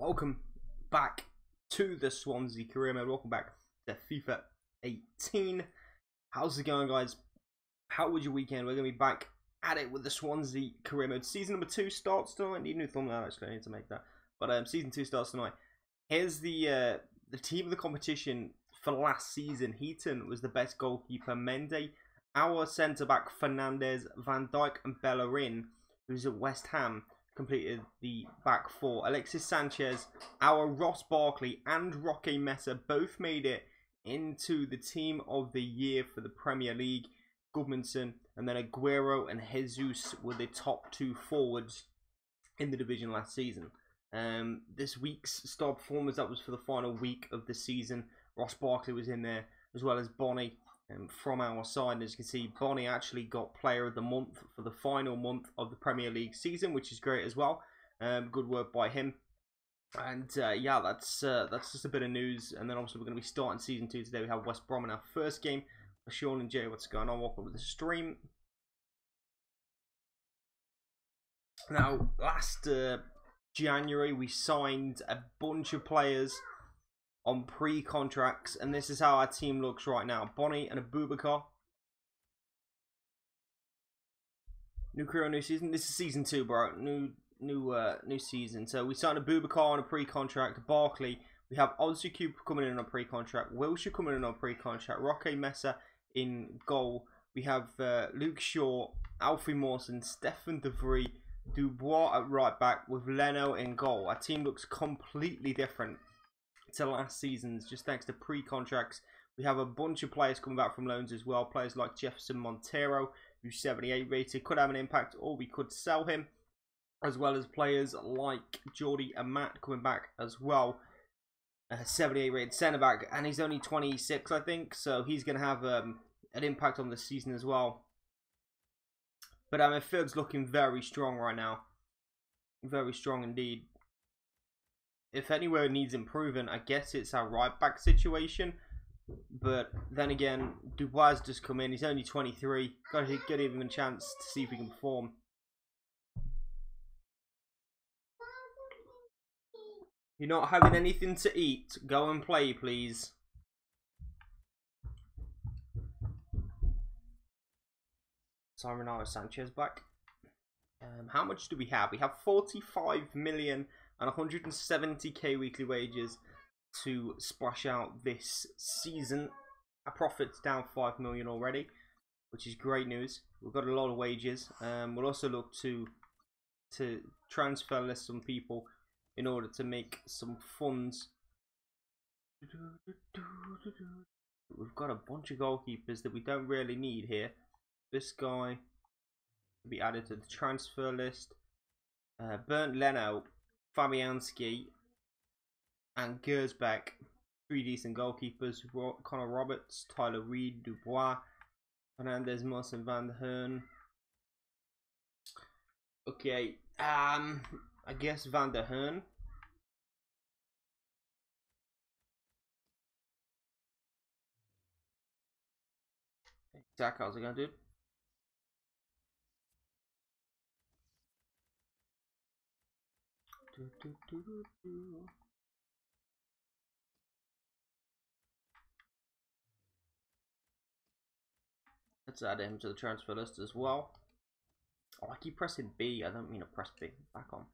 welcome back to the Swansea career mode. Welcome back to FIFA 18. How's it going, guys? How was your weekend? We're going to be back at it with the Swansea career mode. Season number 2 starts tonight. I need a new thumbnail, actually. I need to make that. But Season 2 starts tonight. Here's the team of the competition for last season. Heaton was the best goalkeeper. Mendy, our centre-back Fernandez, Van Dijk and Bellerin, who's at West Ham, completed the back four. Alexis Sanchez, our Ross Barkley and Roque Mesa both made it into the team of the year for the Premier League. Goodmanson and then Aguero and Jesus were the top two forwards in the division last season. This week's star performers, that was for the final week of the season. Ross Barkley was in there, as well as Bonnie from our side. And as you can see, Bonnie actually got Player of the Month for the final month of the Premier League season, which is great as well. Good work by him. And yeah, that's just a bit of news. And then obviously we're going to be starting Season 2 today. We have West Brom in our first game. Sean and Jay, what's going on? Welcome to the stream. Now, last January, we signed a bunch of players on pre-contracts, and this is how our team looks right now. Bonnie and Abubakar. New career, new season. This is Season 2, bro. New season. So we signed Abubakar on a pre-contract. Barkley. We have Ozuku coming in on a pre-contract. Wilshire coming in on a pre-contract. Roque Mesa in goal. We have Luke Shaw, Alfie Mawson, Stefan De Vrij, Dubois at right back with Leno in goal. Our team looks completely different to last season's, just thanks to pre-contracts. We have a bunch of players coming back from loans as well. Players like Jefferson Montero, who's 78 rated, could have an impact, or we could sell him. As well as players like Jordi Amat coming back as well. 78 rated centre back, and he's only 26, I think, so he's going to have an impact on the season as well. But midfield's looking very strong right now. Very strong indeed. If anywhere it needs improving, I guess it's our right back situation. But then again, Dubois has just come in. He's only 23. Got to give him a chance to see if he can perform. You're not having anything to eat. Go and play, please. Sorry, Renato Sanchez back. How much do we have? We have 45 million and 170k weekly wages to splash out this season. Our profit's down 5 million already, which is great news. We've got a lot of wages. We'll also look to transfer list some people in order to make some funds. We've got a bunch of goalkeepers that we don't really need here. This guy will be added to the transfer list. Bernd Leno, Fabianski, and Gersbeck. 3 decent goalkeepers. Connor Roberts, Tyler Reid, Dubois, Fernandez, Moss, and Van der Hearn. Okay, I guess Van der Hearn. Zach, how's it going, dude? Let's add him to the transfer list as well. Oh, I keep pressing B. I don't mean to press B. Back on.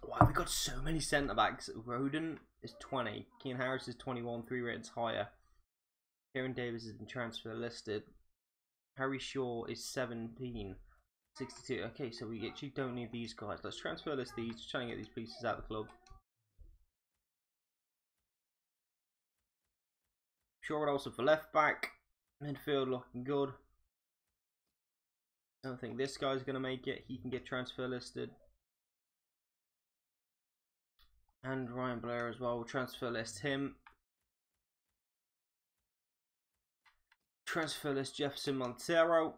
Why have we got so many centre backs? Roden is 20. Keane Harris is 21. 3 ratings higher. Kieran Davis has been transfer listed. Harry Shaw is 17. 62. Okay, so we actually don't need these guys. Let's transfer list these. Just trying to get these pieces out of the club. Shaw also for left back. Midfield looking good. I don't think this guy's going to make it. He can get transfer listed. And Ryan Blair as well. We'll transfer list him. Transfer list Jefferson Montero.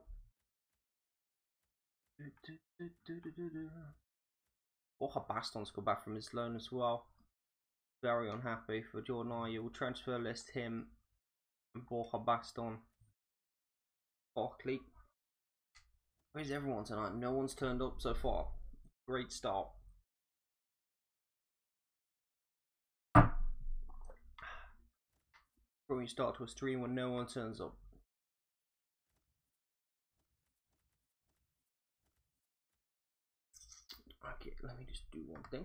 Borja Baston's come back from his loan as well. Very unhappy for Jordan Ayew. We'll transfer list him. And Borja Baston. Barkley. Where's everyone tonight? No one's turned up so far. Great start. When you start to a stream when no one turns up. Okay, let me just do one thing.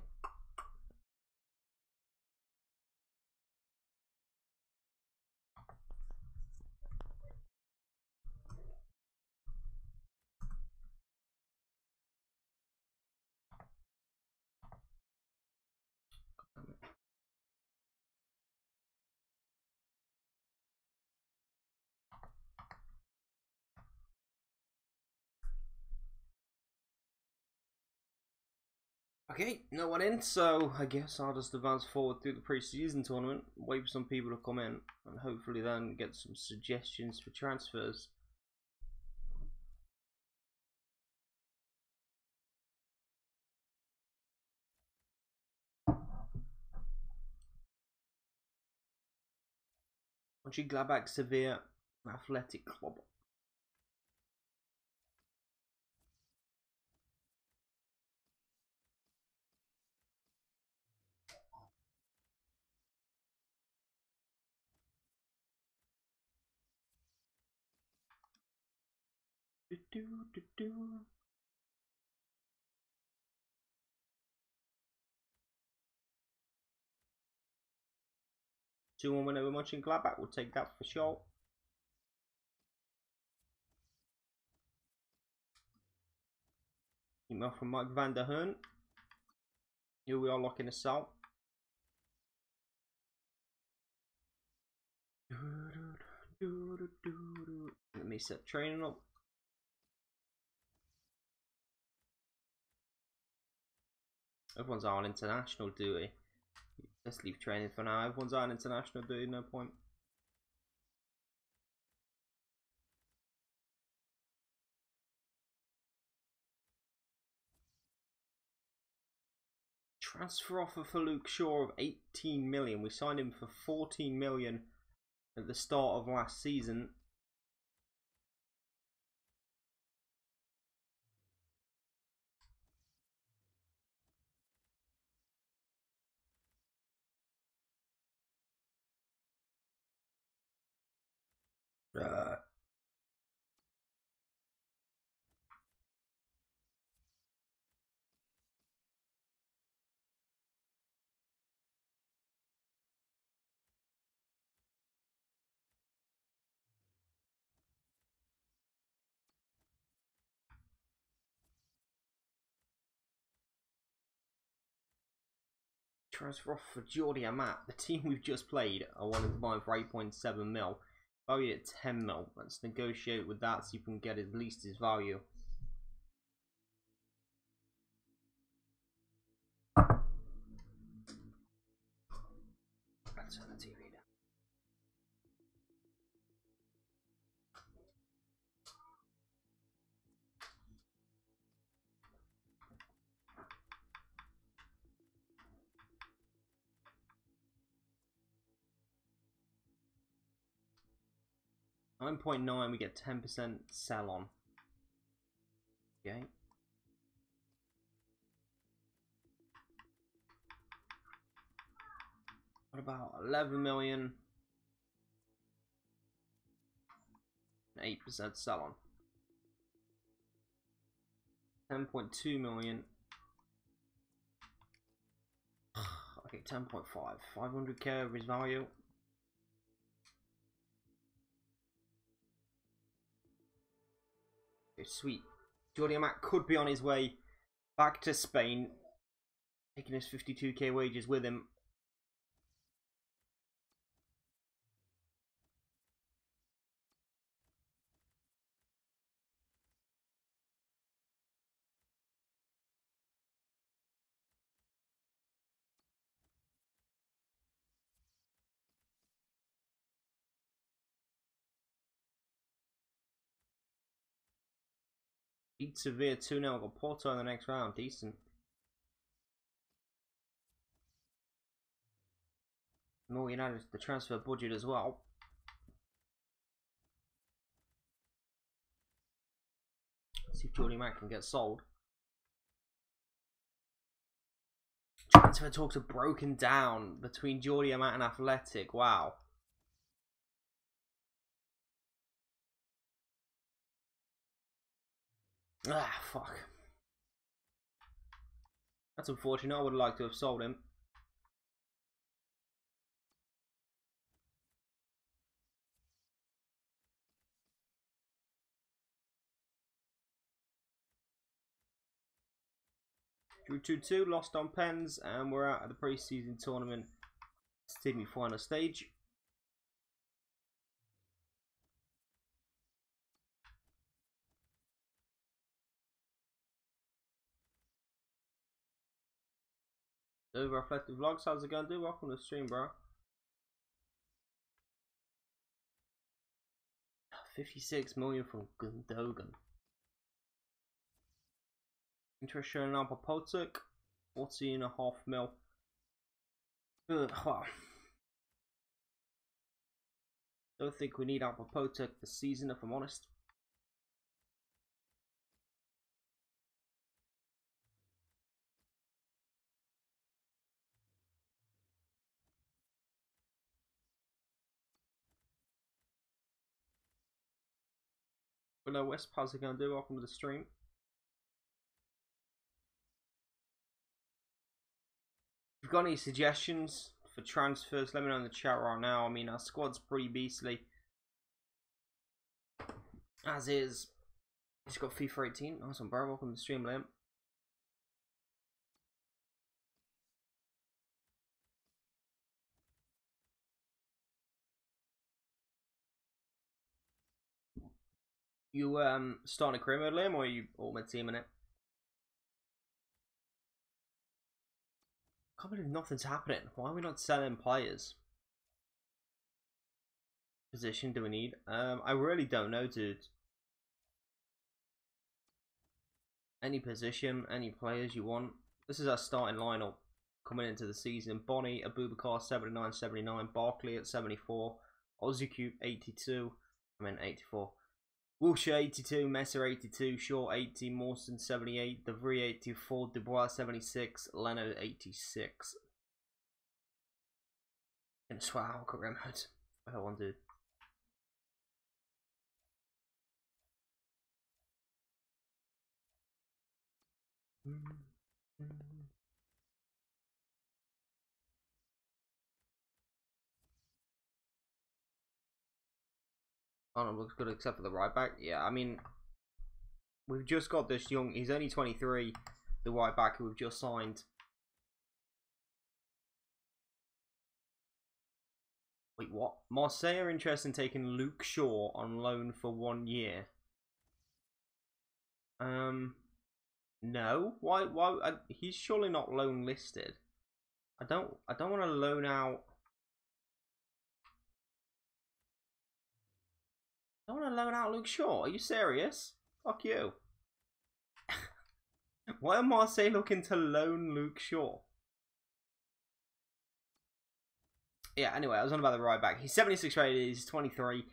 Okay, no one in, so I guess I'll just advance forward through the pre-season tournament, wait for some people to come in, and hopefully then get some suggestions for transfers. Mönchengladbach, Sevilla, Athletic Club. Do, do, do, do. 2-1 win over Mönchengladbach, we'll take that for sure. Email from Mike van der Hearn. Here we are locking us out. Let me set training up. Everyone's on international duty. Let's leave training for now. Everyone's on international duty, no point. Transfer offer for Luke Shaw of 18 million. We signed him for 14 million at the start of last season. Transfer offer for Jordi Amat. The team we've just played are wanting to buy him for 8.7 mil. Value at 10 mil. Let's negotiate with that so you can get at least his value. Let's turn the TV down. $9.9, we get 10% sell on. Okay. What about 11 million? 8% sell on. 10.2 million. Okay, 10.5. 500k of his value. Okay, sweet. Jordi Amat could be on his way back to Spain, taking his 52k wages with him. Beat Sevilla 2-0, got Porto in the next round, decent. More United, the transfer budget as well. See if Jordy Mac can get sold. Transfer talks are broken down between Jordy Amat and Athletic. Wow. Ah, fuck. That's unfortunate. I would have liked to have sold him. Drew 2-2, lost on pens, and we're out of the pre-season tournament semi-final stage. Over Reflective Vlogs, how's it going, dude? Welcome to the stream, bro. 56 million from Gundogan. Interest showing up on Potuk, 14.5 mil. Ugh, wow. Don't think we need Alpha Potuk this season, if I'm honest. Hello, West, how's it going, dude? Welcome to the stream. If you've got any suggestions for transfers, let me know in the chat right now. I mean, our squad's pretty beastly. As is. He's got FIFA 18. Awesome, bro. Welcome to the stream, Liam. You starting a career mode, Liam, or are you ultimate team in it? I can't believe nothing's happening. Why are we not selling players? Position do we need? I really don't know, dude. Any position, any players you want. This is our starting lineup coming into the season. Bonnie, Abubakar 79-79, Barkley at 74, Ozzy 82, 84. Wilshere 82, Messer 82, Shaw 80, Mawson 78, DeVry 84, Dubois 76, Leonard 86. And Swell, career mode. I want to. Arnold looks good except for the right back. Yeah, I mean, we've just got this young. He's only 23, the right back who we've just signed. Wait, what? Marseille are interested in taking Luke Shaw on loan for 1 year. No. Why? He's surely not loan listed. I don't want to loan out. I don't want to loan out Luke Shaw. Are you serious? Fuck you. Why are Marseille looking to loan Luke Shaw? Yeah, anyway, I was on about the right back. He's 76 rated, he's 23.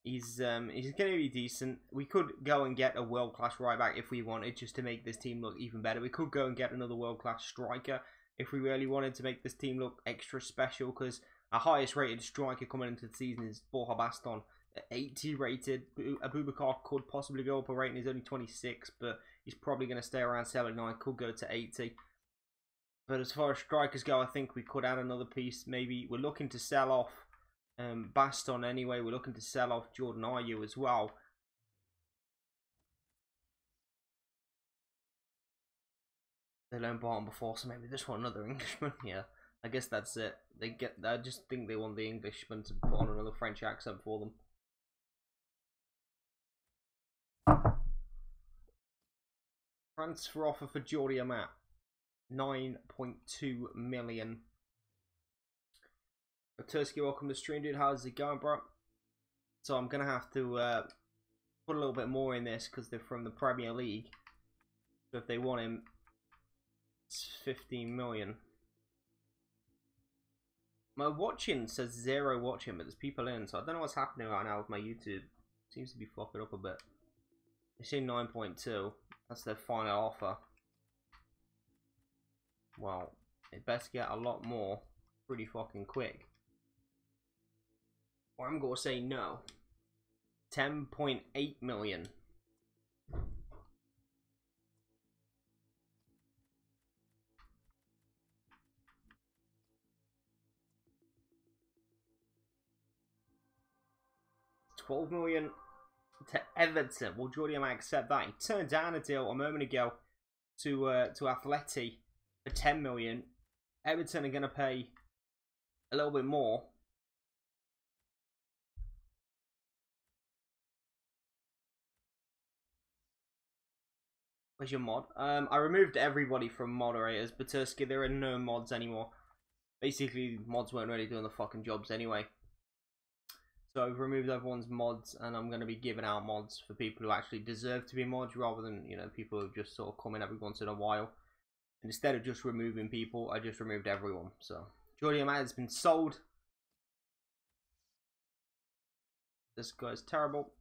He's going to be decent. We could go and get a world-class right back if we wanted, just to make this team look even better. We could go and get another world-class striker if we really wanted to make this team look extra special, because our highest rated striker coming into the season is Borja Baston. 80 rated. Abubakar could possibly go up a rating. He's only 26, but he's probably going to stay around 79. Could go to 80. But as far as strikers go, I think we could add another piece. Maybe we're looking to sell off Baston anyway. We're looking to sell off Jordan Ayew as well. They learned Barton before, so maybe this one another Englishman. Yeah, I guess that's it. I just think they want the Englishman to put on another French accent for them. Transfer offer for Jordy Amat, 9.2 million. Tursky, welcome to the stream, dude. How's it going, bro? So I'm gonna have to put a little bit more in this because they're from the Premier League. So if they want him, it's 15 million. My watching says 0 watching, but there's people in, so I don't know what's happening right now with my YouTube. It seems to be fucking up a bit. They say 9.2. That's their final offer. Well, it best get a lot more pretty fucking quick. Or I'm gonna say no. 10.8 million. $12 million to Everton. Will Jordi Amat accept that? He turned down a deal a moment ago to Atleti for 10 million. Everton are going to pay a little bit more. Where's your mod? I removed everybody from moderators. Batursky, there are no mods anymore. Basically, mods weren't really doing the fucking jobs anyway. So I've removed everyone's mods, and I'm going to be giving out mods for people who actually deserve to be mods, rather than, you know, people who just sort of come in every once in a while. And instead of just removing people, I just removed everyone. So Jordi Amat has been sold. This guy's terrible.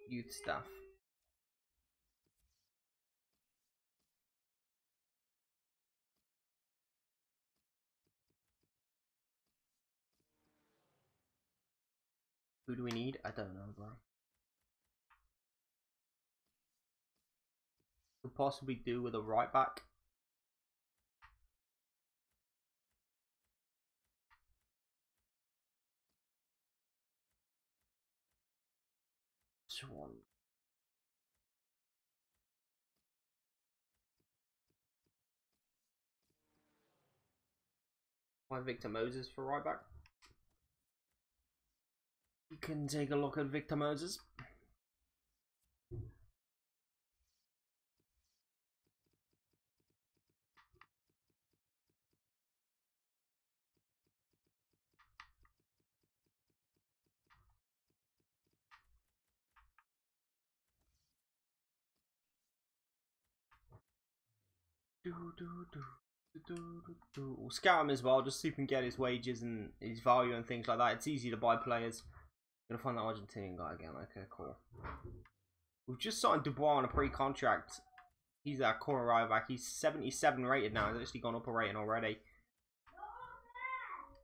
Youth stuff. Who do we need? I don't know, bro. Could possibly do with a right back. Swan. Why Victor Moses for right back? You can take a look at Victor Moses. We'll scout him as well, just so you can get his wages and his value and things like that. It's easy to buy players. Gonna find that Argentinian guy again. Okay, cool. We've just signed Dubois on a pre-contract. He's our corner right back. He's 77 rated now. He's actually gone up a rating already.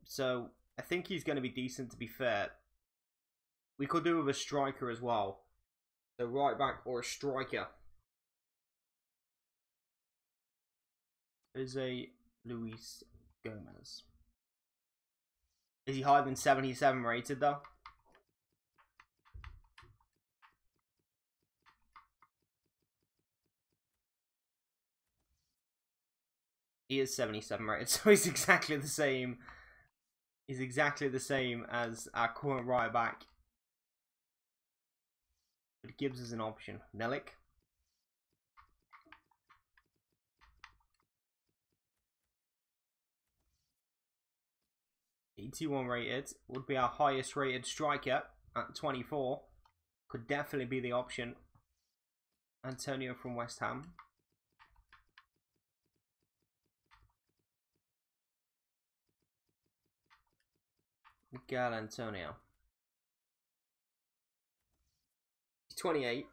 So I think he's going to be decent, to be fair. We could do with a striker as well. So right back or a striker. Jose Luis Gomez. Is he higher than 77 rated though? He is 77 rated, so he's exactly the same. He's exactly the same as our current right back. But it gives us an option. Nelik. $81 rated. Would be our highest rated striker at 24. Could definitely be the option. Antonio from West Ham. Miguel Antonio. He's 28.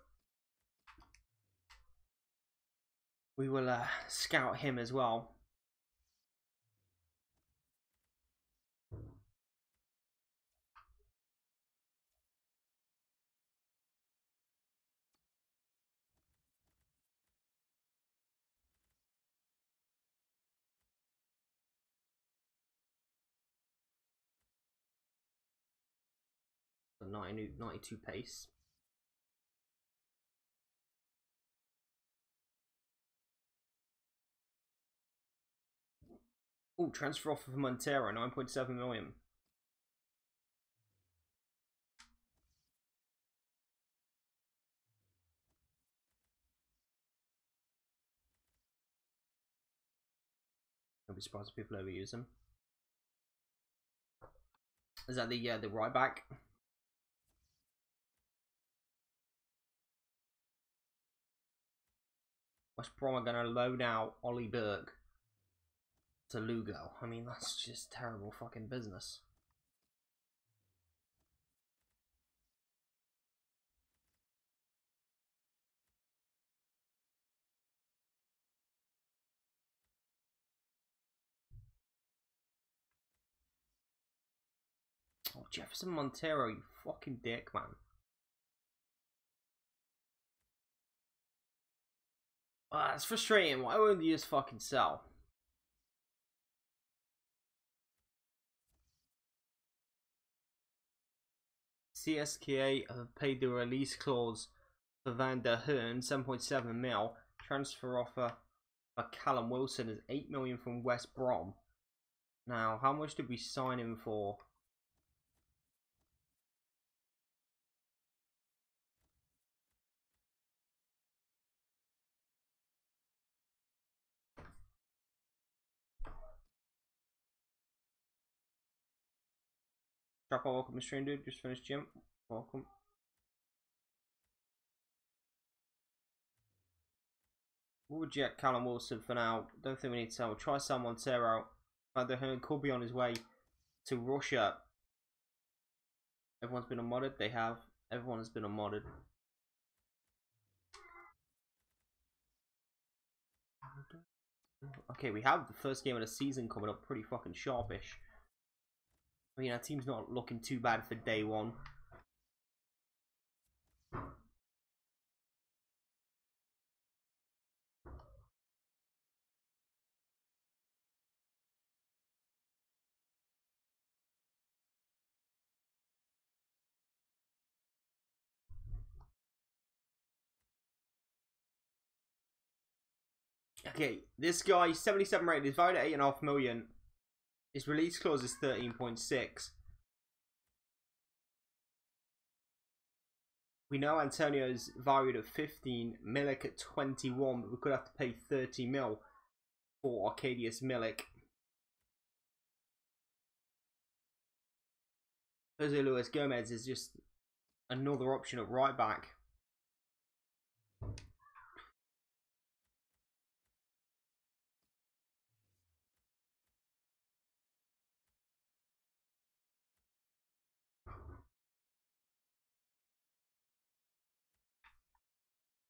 We will scout him as well. The 92 pace. Oh, transfer offer for Montero, 9.7 million. I'll be surprised if people ever use him. Is that the right back? West Brom are going to loan out Ollie Berg to Lugo. I mean, that's just terrible fucking business. Oh, Jefferson Montero, you fucking dick, man. That's frustrating. Why won't you just fucking sell? CSKA have paid the release clause for Van der Hearn, 7.7 mil. Transfer offer for Callum Wilson is 8 million from West Brom. Now, how much did we sign him for? Trapper, welcome, Mr. Dude. Just finished gym. Welcome. We'll reject Callum Wilson for now. Don't think we need to sell. We'll try Sal Montero. Van der Hearn could be on his way to Russia. Everyone's been unmodded. They have. Everyone has been unmodded. Okay, we have the first game of the season coming up pretty fucking sharpish. I mean, our team's not looking too bad for day one. Okay, this guy, 77 rated, is valued at 8.5 million. His release clause is 13.6. We know Antonio's valued at 15, Milik at 21, but we could have to pay 30 mil for Arkadiusz Milik. Jose Luis Gomez is just another option at right back.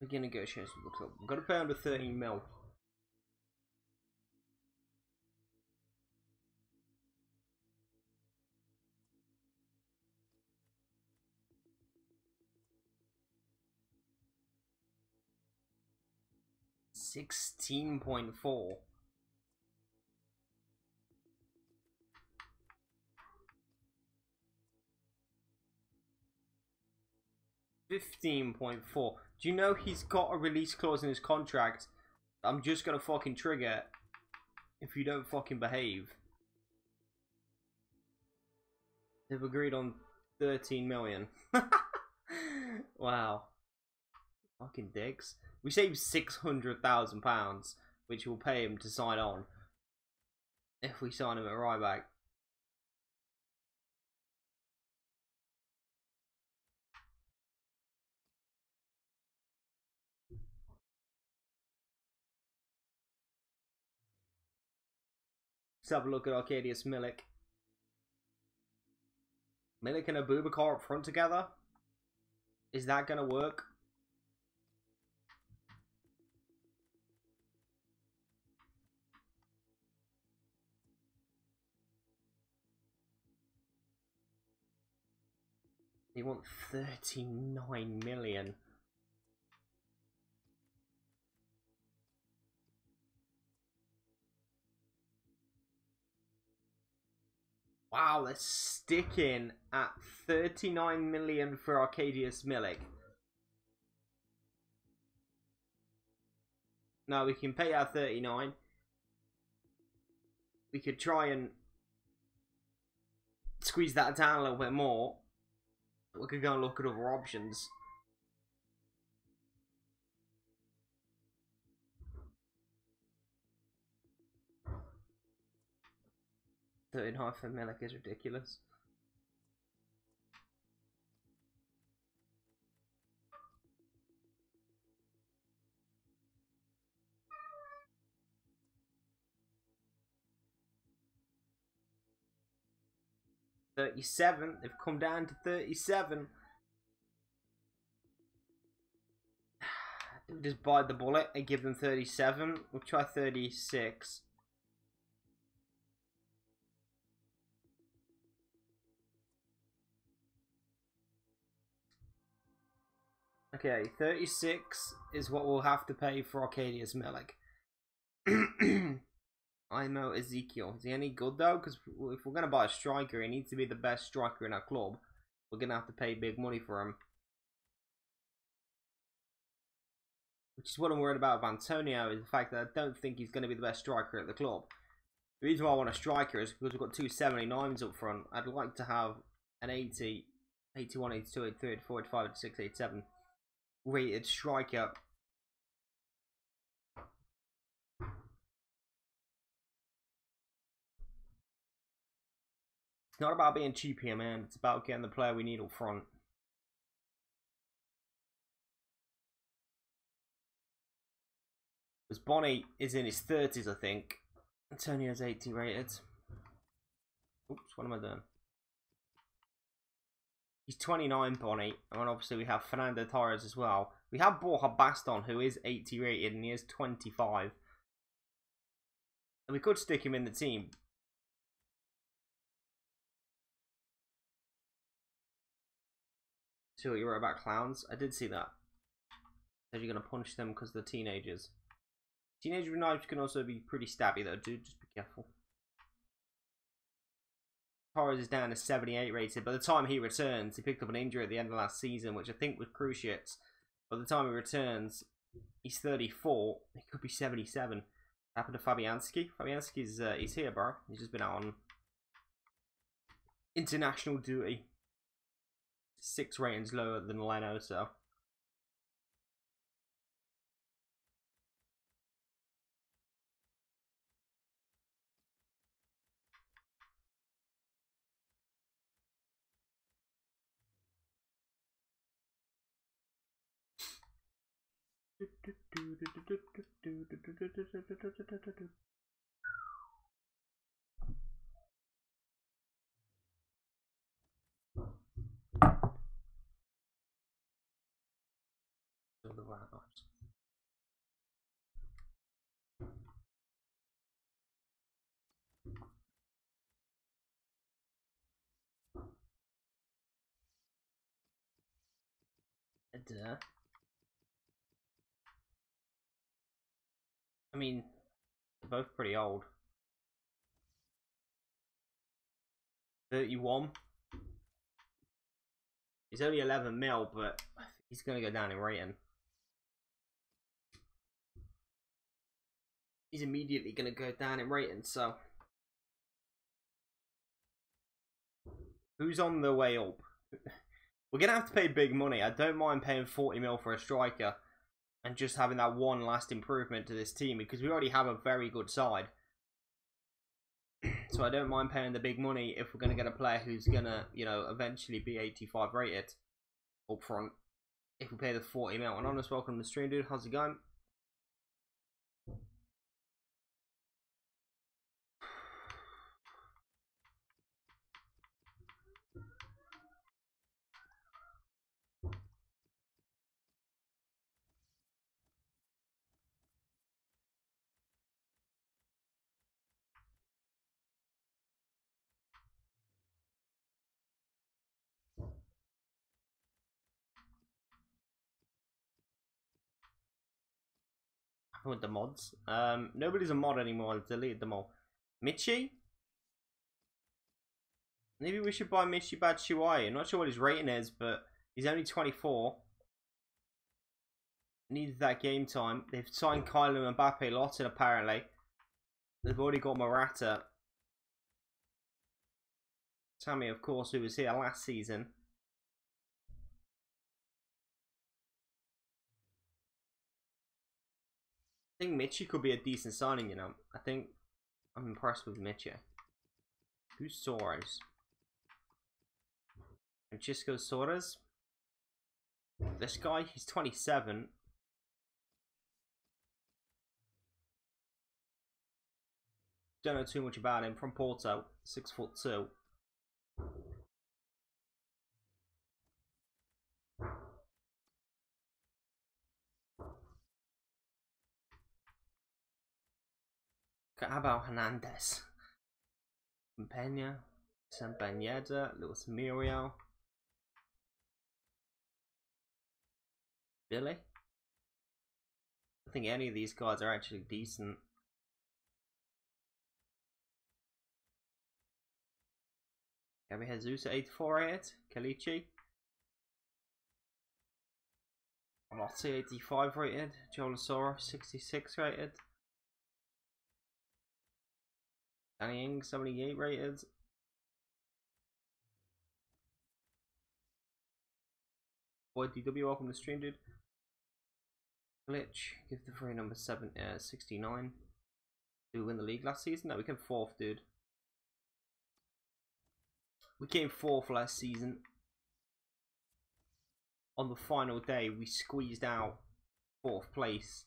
Begin negotiations with the club. We've got to pay under 13 mil. $16.4. $15.4. Do you know he's got a release clause in his contract? I'm just gonna fucking trigger if you don't fucking behave. They've agreed on 13 million. Wow. Fucking dicks. We saved £600,000, which will pay him to sign on if we sign him at right back. Let's have a look at Arkadiusz Milik. Milik and Abubakar up front together? Is that going to work? They want 39 million. Wow, they're sticking at 39 million for Arkadiusz Milik. Now we can pay our 39. We could try and squeeze that down a little bit more. We could go and look at other options. $13.5 for Milik is ridiculous. 37. They've come down to 37. Just bite the bullet and give them 37. We'll try 36. Okay, 36 is what we'll have to pay for Arcadius Milik. Imo Ezekiel. Is he any good though? Because if we're going to buy a striker, he needs to be the best striker in our club. We're going to have to pay big money for him. Which is what I'm worried about with Antonio, is the fact that I don't think he's going to be the best striker at the club. The reason why I want a striker is because we've got two 79s up front. I'd like to have an 80, 81, 82, 83, 84, 85, 86, 87 rated striker. It's not about being cheap here, man. It's about getting the player we need up front. Because Bonnie is in his 30s, I think. Antonio's 80 rated. Oops, what am I doing? He's 29, Bonnie. And obviously we have Fernando Torres as well. We have Borja Baston, who is 80 rated, and he is 25. And we could stick him in the team. See what you wrote about clowns? I did see that. Said you're going to punch them because they're teenagers. Teenager knives can also be pretty stabby though, dude. Just be careful. Torres is down to 78 rated. By the time he returns, he picked up an injury at the end of last season, which I think was cruciate. By the time he returns, he's 34. He could be 77. Happened to Fabianski. Fabianski's he's here, bro. He's just been out on international duty. 6 ratings lower than Leno, so. I mean, they're both pretty old. 31. He's only 11 mil, but he's going to go down in rating. He's immediately going to go down in rating, so. Who's on the way up? We're going to have to pay big money. I don't mind paying 40 mil for a striker and just having that one last improvement to this team, because we already have a very good side. So I don't mind paying the big money if we're going to get a player who's going to, you know, eventually be 85 rated up front. If we pay the 40 mil. Anonymous, welcome to the stream, dude. How's it going? With the mods. Nobody's a mod anymore. I've deleted them all. Michi? Maybe we should buy Michi Batshuayi. I'm not sure what his rating is, but he's only 24. Needs that game time. They've signed Kylo Mbappe Lottin apparently. They've already got Morata. Tammy, of course, who was here last season. I think Michi could be a decent signing, you know. I think I'm impressed with Michi. Who's Soares? Francisco Soares? This guy, he's 27. Don't know too much about him. From Porto, 6'2". How about Hernandez? Pena, Sambaneda, Luis Muriel, Billy. I think any of these guys are actually decent. Gabby Jesus at 84 rated, Kalichi. Lotti 85 rated, Jolasoro 66 rated. Danny Ing 78 rated. Boy DW, welcome to the stream, dude. Glitch, give the free number 69. Did we win the league last season? No, we came 4th, dude. We came 4th last season. On the final day, we squeezed out 4th place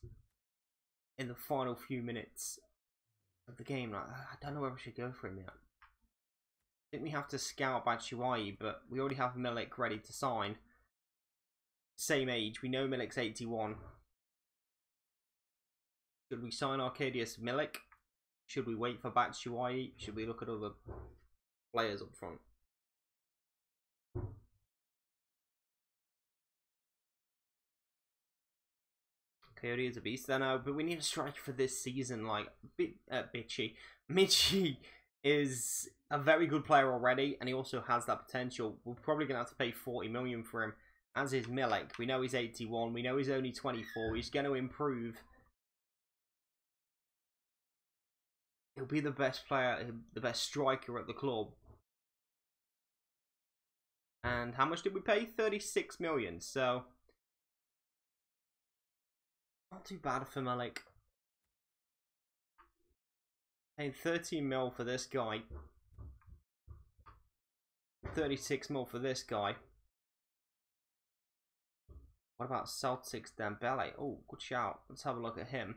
in the final few minutes of the game. Like, I don't know where we should go for him yet. I think we have to scout Batshuayi, but we already have Milik ready to sign. Same age. We know Milik's 81. Should we sign Arkadiusz Milik? Should we wait for Batshuayi? Should we look at other players up front? Coyote is a beast, I know, but we need a striker for this season. Like, Bitchy. Michi is a very good player already, and he also has that potential. We're probably going to have to pay 40 million for him, as is Milik. We know he's 81. We know he's only 24. He's going to improve. He'll be the best player, the best striker at the club. And how much did we pay? 36 million. So, not too bad for Milik. Paying 13 mil for this guy. 36 mil for this guy. What about Celtics Dembele? Oh, good shout. Let's have a look at him.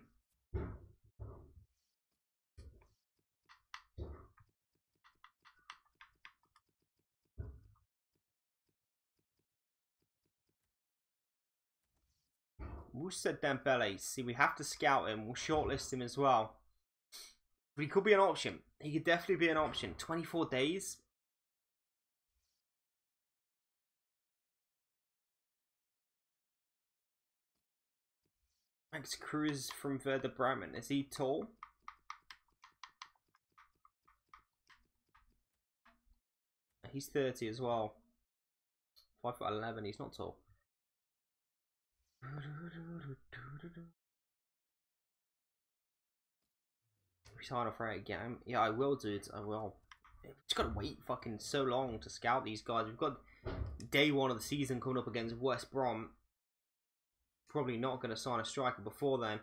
Moussa Dembele. See, we have to scout him. We'll shortlist him as well. But he could be an option. He could definitely be an option. 24 days. Max Cruz from Werder Bremen. Is he tall? He's 30 as well. 5'11". He's not tall. Sign off right again. Yeah, I will, dude. I will. Just gotta wait fucking so long to scout these guys. We've got day 1 of the season coming up against West Brom. Probably not gonna sign a striker before then.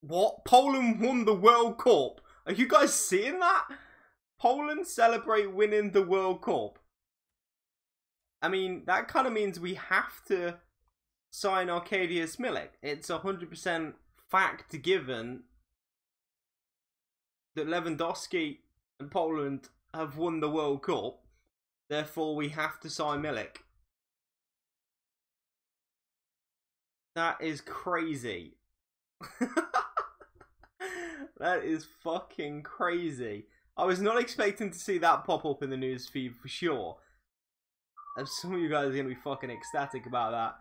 What? Poland won the World Cup? Are you guys seeing that? Poland celebrate winning the World Cup. I mean, that kind of means we have to sign Arkadiusz Milik. It's 100% fact given that Lewandowski and Poland have won the World Cup. Therefore, we have to sign Milik. That is crazy. That is fucking crazy. I was not expecting to see that pop up in the news feed for sure. And some of you guys are going to be fucking ecstatic about that.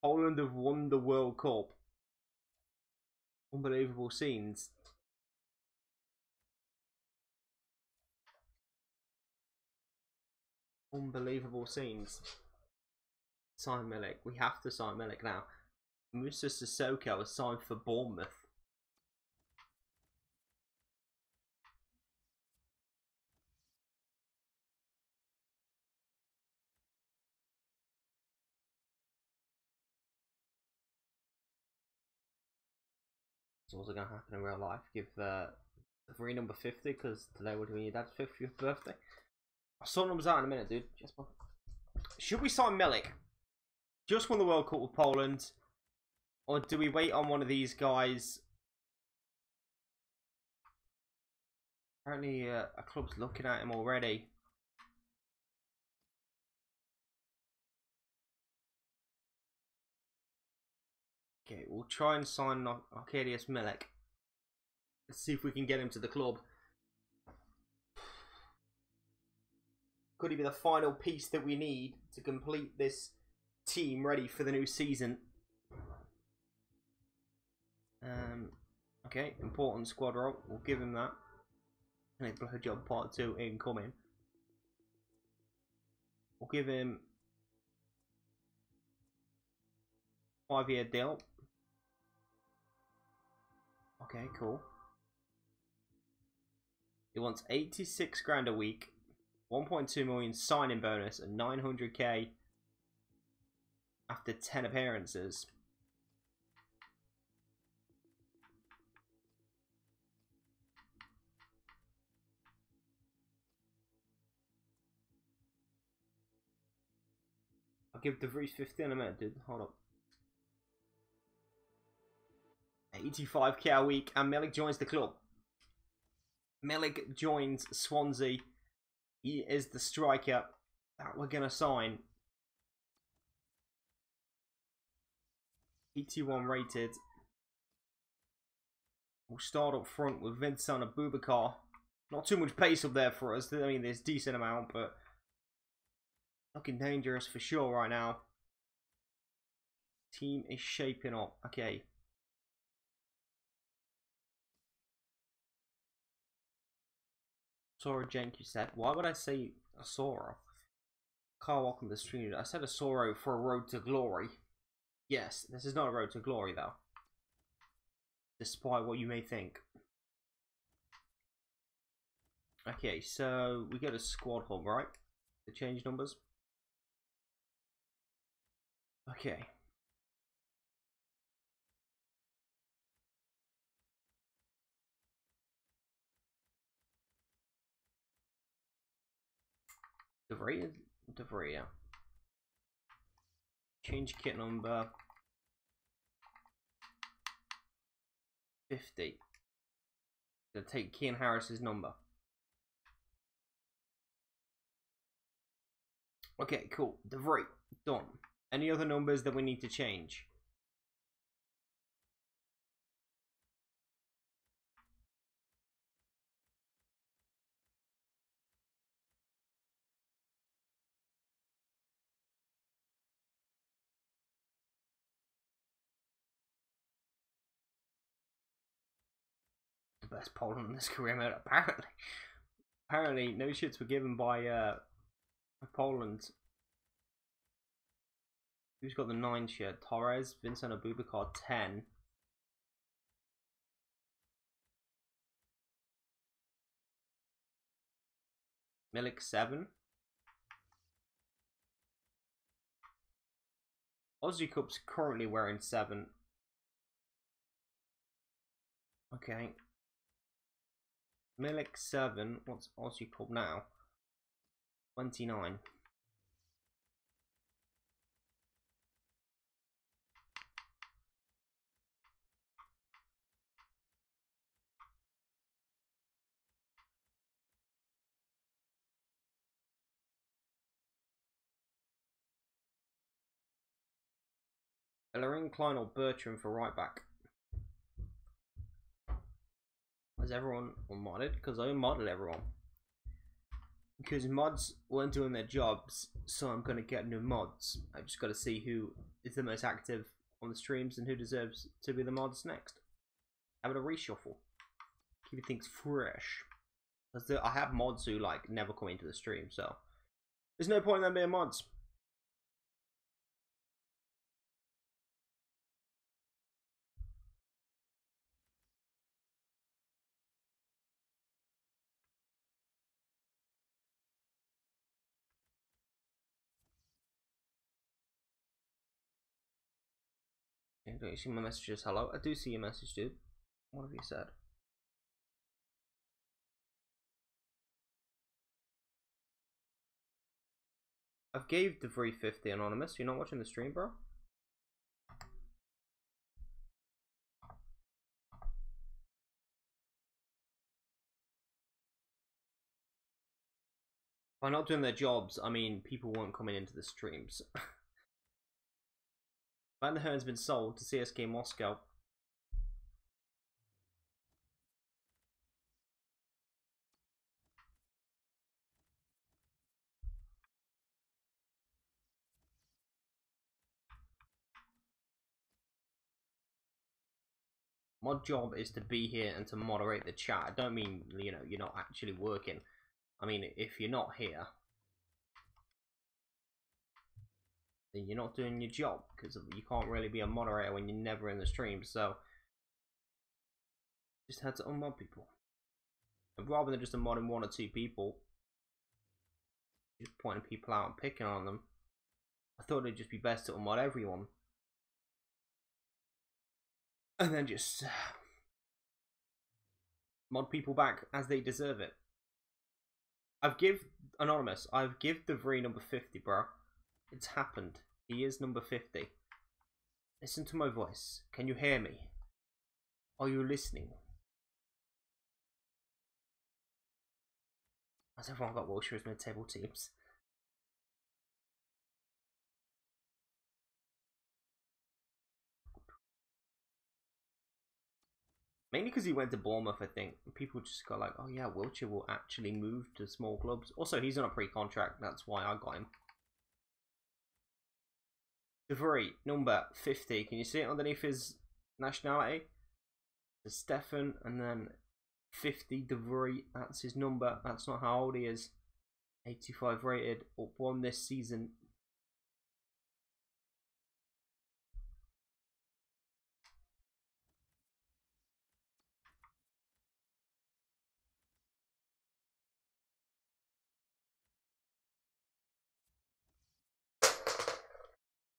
Poland have won the World Cup. Unbelievable scenes. Unbelievable scenes. Sign Milik. We have to sign Milik now. Musa Sissoko has signed for Bournemouth. It's also going to happen in real life. Give free number 50 because today we're doing your dad's 50th birthday. I'll sort numbers out in a minute, dude. Should we sign Milik? Just won the World Cup with Poland. Or do we wait on one of these guys? Apparently a club's looking at him already. Okay, we'll try and sign Arkadiusz Milik. Let's see if we can get him to the club. Could he be the final piece that we need to complete this team ready for the new season? Okay, important squad role. We'll give him that. And a blowjob part 2 incoming. We'll give him 5-year deal. Okay, cool. He wants 86 grand a week, 1.2 million signing bonus, and 900k after 10 appearances. I'll give De Vries 50 in a minute, dude. Hold up. 85k a week, and Milik joins the club. Milik joins Swansea. He is the striker that we're going to sign. 81 rated. We'll start up front with Vincent Abubakar. Not too much pace up there for us. I mean, there's a decent amount, but looking dangerous for sure right now. Team is shaping up. Okay. MRJenk, you said. Why would I say Asoro? Carl, welcome to the stream. I said Asoro for a road to glory. Yes, this is not a road to glory though. Despite what you may think. Okay, so we get a squad hub, right? To change numbers. Okay. DeVry, yeah. Change kit number 50. Gonna take Kean Harris's number. Okay, cool. DeVry, done. Any other numbers that we need to change? The best Poland in this career mode, apparently. Apparently, no shits were given by Poland. Who's got the 9 shirt? Torres, Vincent Abubakar 10. Milik 7. Aussie Cup's currently wearing 7. Okay. Milik 7. What's Aussie Cup now? 29. Bellerin, Klein or Bertrand for right back. Is everyone modded? Because I modded everyone. Because mods weren't doing their jobs, so I'm going to get new mods. I just got to see who is the most active on the streams and who deserves to be the mods next. Have a reshuffle. Keep things fresh. I have mods who like never come into the stream, so there's no point in them being mods. Don't you see my messages? Hello? I do see your message, dude. What have you said? I've gave the 350 anonymous. You're not watching the stream, bro? By not doing their jobs, I mean people weren't coming into the streams. Van der Hearn's been sold to CSK Moscow. My job is to be here and to moderate the chat. I don't mean, you know, you're not actually working. I mean, if you're not here, then you're not doing your job, because you can't really be a moderator when you're never in the stream. So just had to unmod people, and rather than just unmodding 1 or 2 people, just pointing people out and picking on them, I thought it'd just be best to unmod everyone and then just mod people back as they deserve it. I've give Anonymous, I've give DeVry number 50, bro. It's happened. He is number 50. Listen to my voice. Can you hear me? Are you listening? Has everyone got Wilshire's mid-table teams? Mainly because he went to Bournemouth, I think. People just got like, oh yeah, Wilshere will actually move to small clubs. Also, he's on a pre-contract. That's why I got him. DeVry, number 50. Can you see it underneath his nationality? There's Stefan, and then 50 DeVry. That's his number. That's not how old he is. 85 rated. Up 1 this season.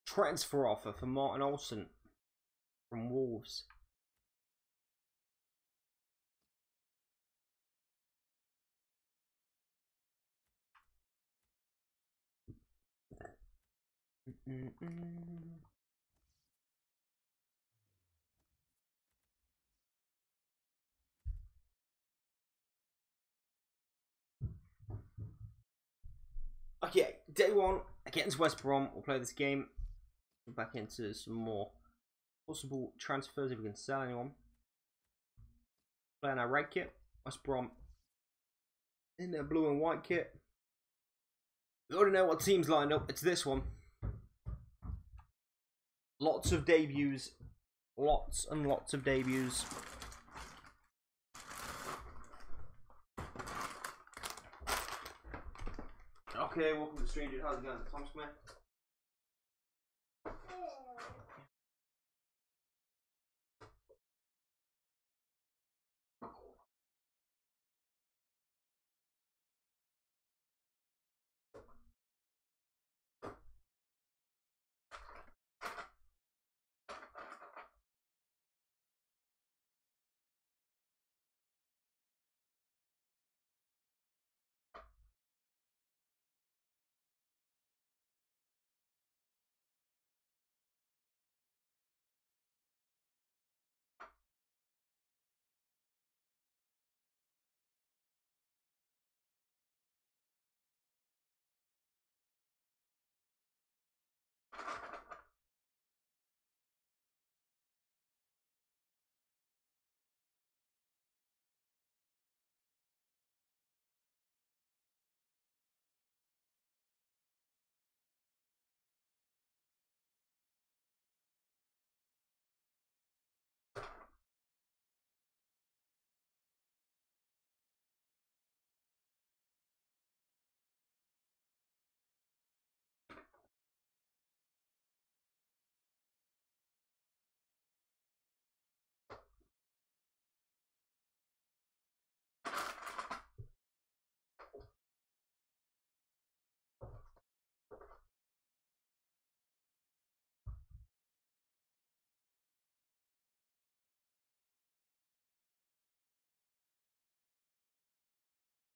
Transfer offer for Martin Olsen from Wolves. Okay, day 1 against West Brom. We'll play this game. Back into some more possible transfers if we can sell anyone. Playing our red kit. West Brom in their blue and white kit. We already know what team's lined up. It's this one. Lots of debuts. Lots and lots of debuts. Okay, welcome to the stream, dude. How's it going? Tom Smith.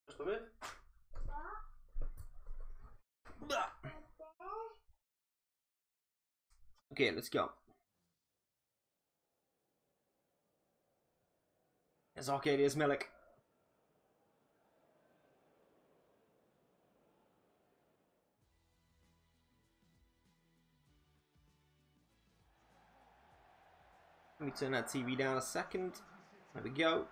Just a bit. Okay, let's go. It's Arcadius Milik. Let me turn that TV down a second. There we go.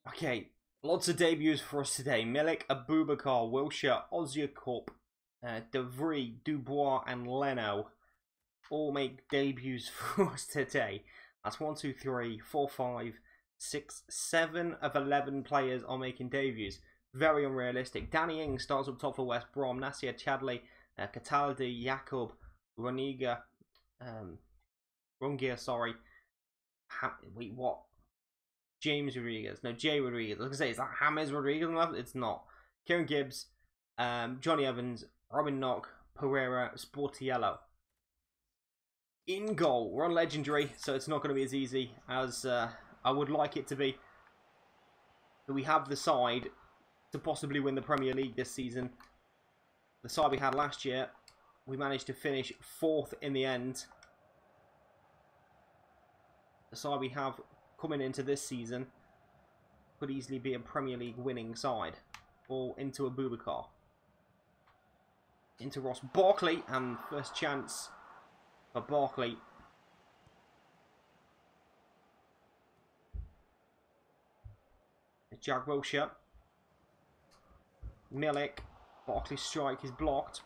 Okay, lots of debuts for us today. Milik, Abubakar, Wilshere, Ozyakup, De Vries, Dubois, and Leno all make debuts for us today. That's 1, 2, 3, 4, 5, 6, 7 of 11 players are making debuts. Very unrealistic. Danny Ings starts up top for West Brom. Nasir Chadli, Cataldi, Jakub, Rungier, sorry. Wait, what? James Rodriguez. No, Jay Rodriguez. I was going to say, is that James Rodriguez? It's not. Kieran Gibbs, Johnny Evans, Robin Knock, Pereira, Sportiello. In goal, we're on Legendary, so it's not going to be as easy as I would like it to be. But we have the side to possibly win the Premier League this season. The side we had last year, we managed to finish 4th in the end. The side we have coming into this season could easily be a Premier League winning side. Or into Abubakar. Into Ross Barkley, and first chance for Barkley. Jack Wilshere. Milik. Barkley's strike is blocked.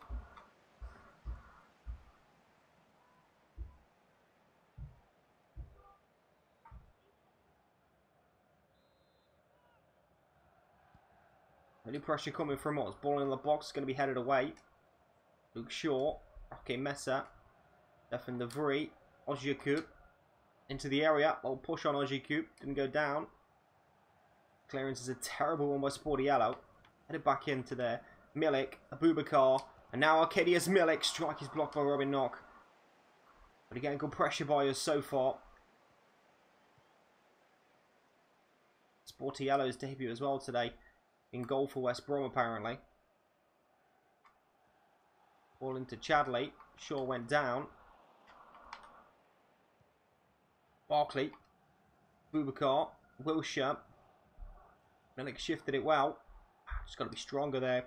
Any pressure coming from us. Ball in the box, going to be headed away. Luke Shaw. Okay, Mesa. Stefan De Vries. Ozyakup. Into the area. Little push on Ozyakup. Didn't go down. Clearance is a terrible one by Sportiello. Headed back into there. Milik. Abubakar. And now Arkadiusz Milik. Strike is blocked by Robin Knock. But again, good pressure by us so far. Sportiello's debut as well today. In goal for West Brom, apparently. Ball into Chadley. Shaw went down. Barkley. Abubakar. Wilshere. Milik shifted it well. Just got to be stronger there.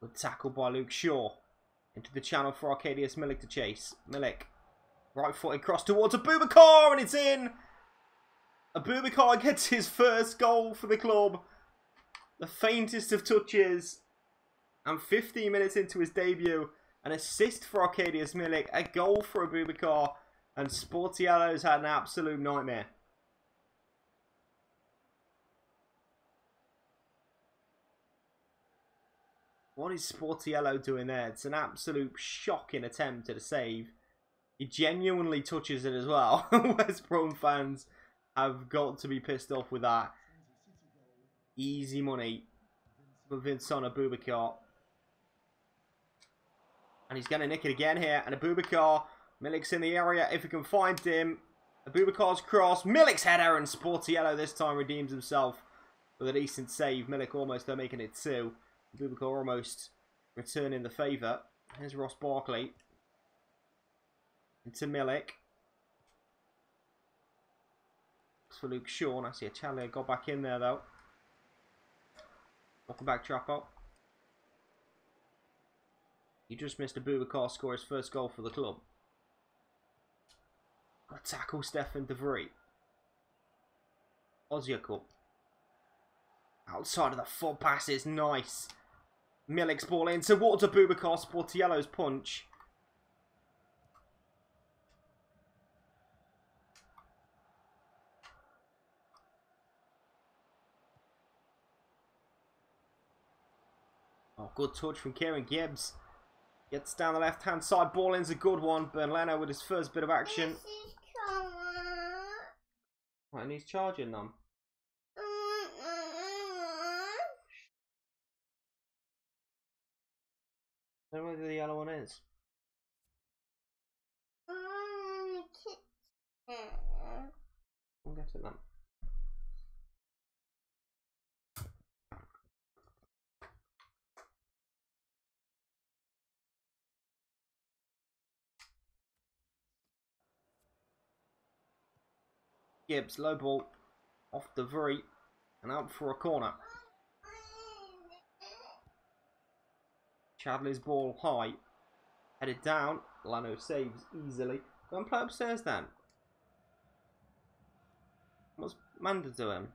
Good tackle by Luke Shaw. Into the channel for Arkadiusz Milik to chase. Milik. Right footed cross towards Abubakar, and it's in! Abubakar gets his first goal for the club. The faintest of touches. And 15 minutes into his debut, an assist for Arkadiusz Milik, a goal for Abubakar, and Sportiello's had an absolute nightmare. What is Sportiello doing there? It's an absolute shocking attempt at a save. He genuinely touches it as well. West Brom fans have got to be pissed off with that. Easy money for Vincent Abubakar. And he's going to nick it again here. And Abubakar, Milik's in the area if he can find him. Abubakar's cross, Milik's header, and Sportiello this time redeems himself with a decent save. Milik almost making it 2. Abubakar almost returning the favour. Here's Ross Barkley. Into Milik. For Luke Shaw. I see a Chadley got back in there though. Welcome back, Trappo. You just missed Abubakar score his first goal for the club. Got tackle Stefan De Vries. Ozyakup. Outside of the foot pass is nice. Milik's ball in towards Abubakar. Sportiello's punch. Oh, good touch from Kieran Gibbs. Gets down the left-hand side. Ball in's a good one. Leno with his first bit of action. Right, and he's charging them. I don't know where the yellow one is. I'll get it then. Gibbs, low ball, off De Vries, and out for a corner. Chadley's ball high, Headed down. Lano saves easily. Go and play upstairs then. What's Amanda doing?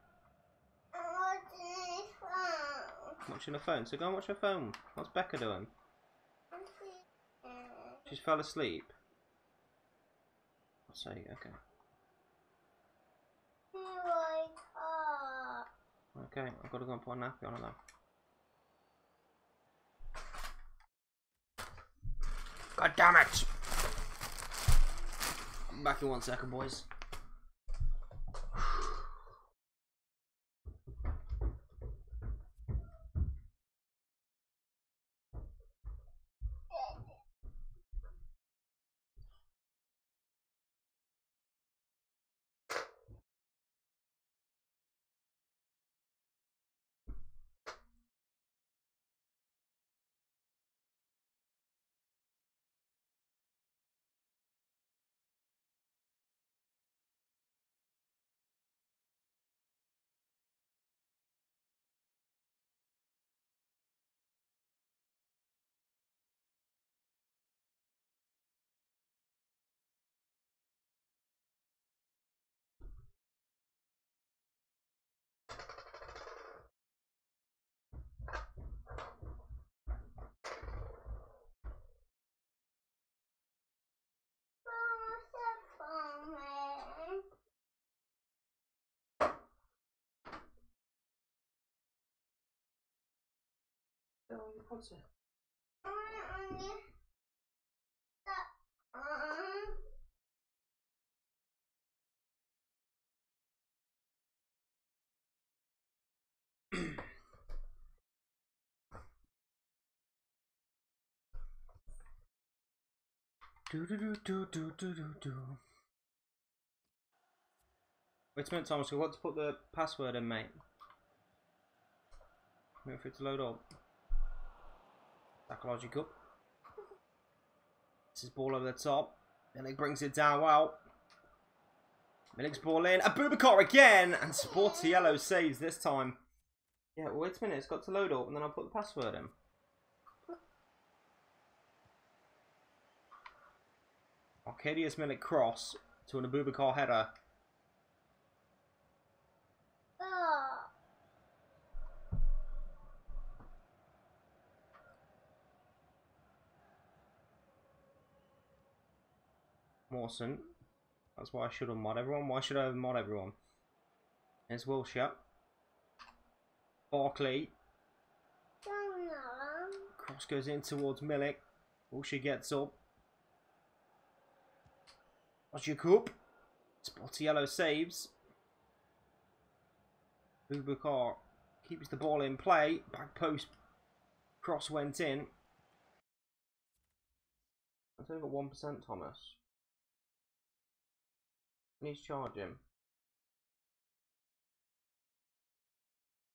Watching the phone. So go and watch her phone. What's Becca doing? She's fell asleep. I'll say, okay. Okay, I've got to go and put a nappy on her now. God damn it! I'm back in 1 second, boys. What's it? Do. Wait a minute, Thomas. We've got to put the password in, mate. Wait for it to load up. Psychological. This is ball over the top. Milik brings it down well. Milik's ball in. Abubakar again! And Sportiello saves this time. Yeah, wait a minute. It's got to load up and then I'll put the password in. Arcadius Milik cross to an Abubakar header. Mawson. That's why I should have mod everyone. Why should I have mod everyone? There's Wilshire. Barkley. Cross goes in towards Milik. Wilshire gets up. Jacob. Sportiello saves. Boubacar keeps the ball in play. Back post. Cross went in. I've only got 1%, Thomas. Needs to charge him.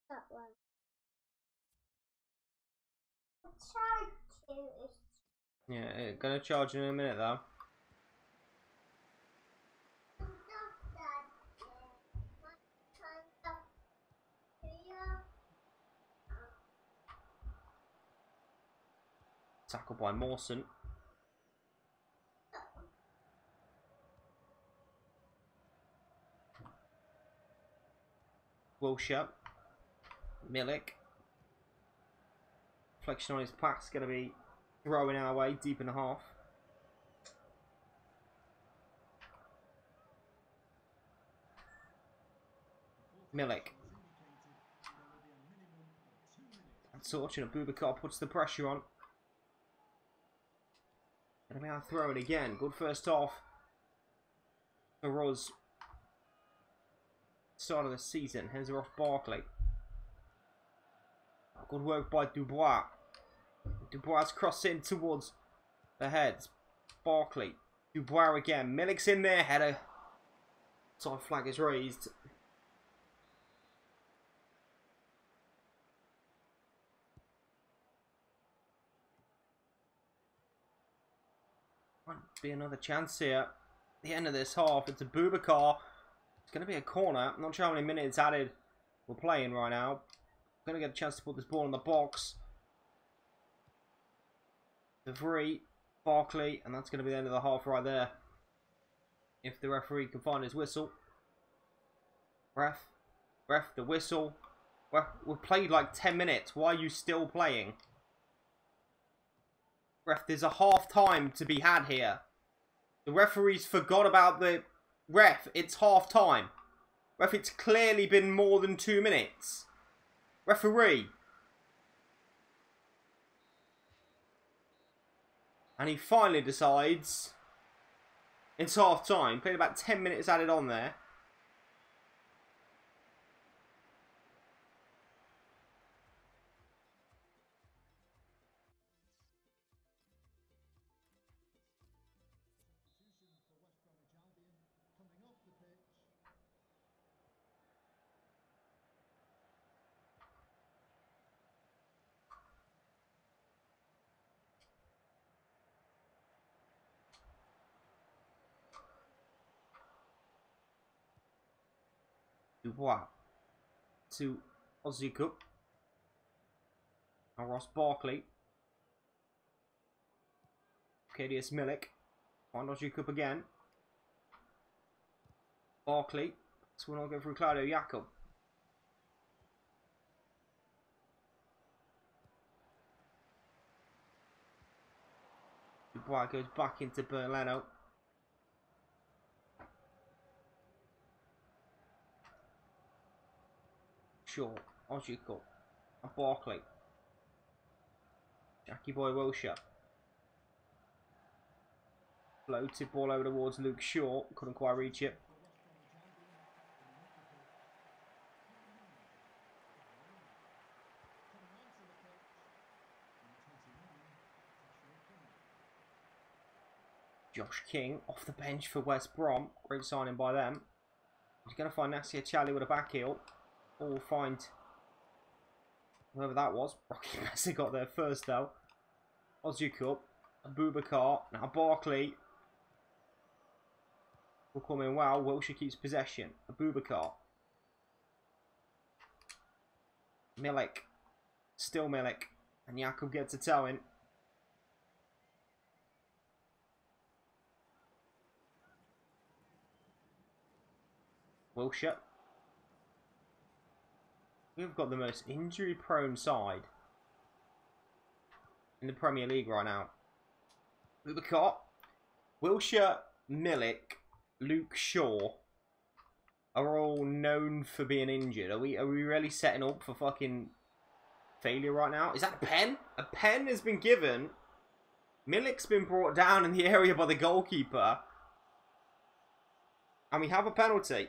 That one. Charge you. Yeah, gonna charge in a minute though. Tackled by Mawson. Wilshire. Milik. Flexion on his pass, going to be throwing our way deep in the half. Milik. Unfortunate, Boubacar puts the pressure on. Going to be our throwing again. Good first half for us. Start of the season. Here's off Barkley. Good work by Dubois. Dubois cross in towards the heads. Barkley. Dubois again. Milik's in there. Header. Side flag is raised. Might be another chance here. The end of this half. It's a Boubacar. It's going to be a corner. I'm not sure how many minutes added we're playing right now. Going to get a chance to put this ball in the box. The free. Barkley, and that's going to be the end of the half right there. If the referee can find his whistle. Ref, the whistle. We've played like 10 minutes. Why are you still playing? Ref, there's a half time to be had here. The referees forgot about the ref. It's half time. Ref, it's clearly been more than 2 minutes. Referee. And he finally decides it's half time. Played about 10 minutes added on there. Dubois to Aussie Cup. Now Ross Barkley. Kadius Milik. Find Aussie Cup again. Barkley. This one will go through Claudio Jakob. Dubois goes back into Berleno. Shaw, Aussie Cup, and Barkley. Jackie Boy Wilshere. Floated ball over towards Luke Shaw. Couldn't quite reach it. Josh King off the bench for West Brom. Great signing by them. He's going to find Nasir Chali with a back heel. Or we'll find whoever that was. Rocky Messi got there first though. Aussie Cup. Abubakar. Now Barkley. Will come in well. Wilshere keeps possession. Abubakar. Milik. Still Milik. And Jakob gets a toe in. Wilshere. We've got the most injury-prone side in the Premier League right now. Abubakar, Wilshere, Milik, Luke Shaw are all known for being injured. Are we really setting up for fucking failure right now? Is that a pen? A pen has been given. Milik's been brought down in the area by the goalkeeper. And we have a penalty.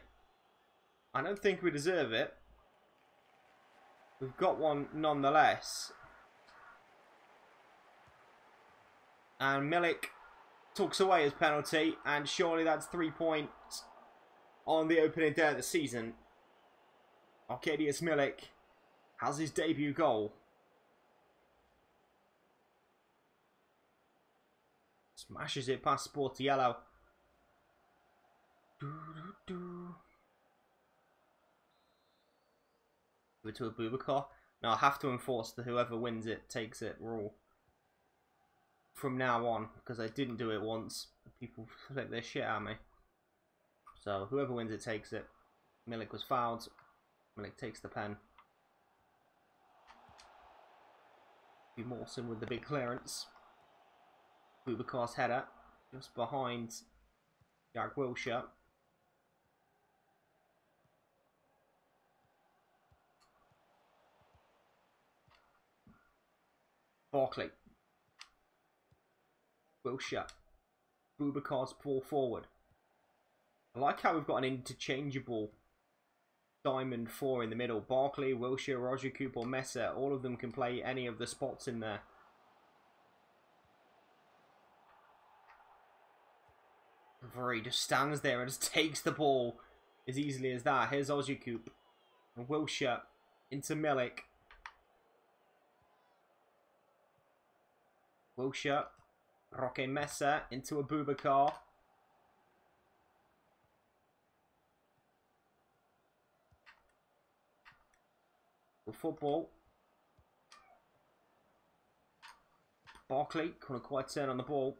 I don't think we deserve it. We've got one nonetheless. And Milik tucks away his penalty. And surely that's 3 points on the opening day of the season. Arkadiusz Milik has his debut goal. Smashes it past Sportiello. To Abubakar. Now I have to enforce the whoever wins it takes it rule from now on, because I didn't do it once. People flip their shit at me. So whoever wins it takes it. Milik was fouled. Milik takes the pen. Mawson with the big clearance. Abubakar's header just behind Jack Wilshere. Barkley. Wilshere. Abubakar's ball forward. I like how we've got an interchangeable diamond four in the middle. Barkley, Wilshere, Roger Cooper, Messer. All of them can play any of the spots in there. Referee just stands there and just takes the ball as easily as that. Here's Ozyakup. And Wilshere into Milik. Wilshere, Roque Messer into Abubakar. The football. Barkley couldn't quite turn on the ball.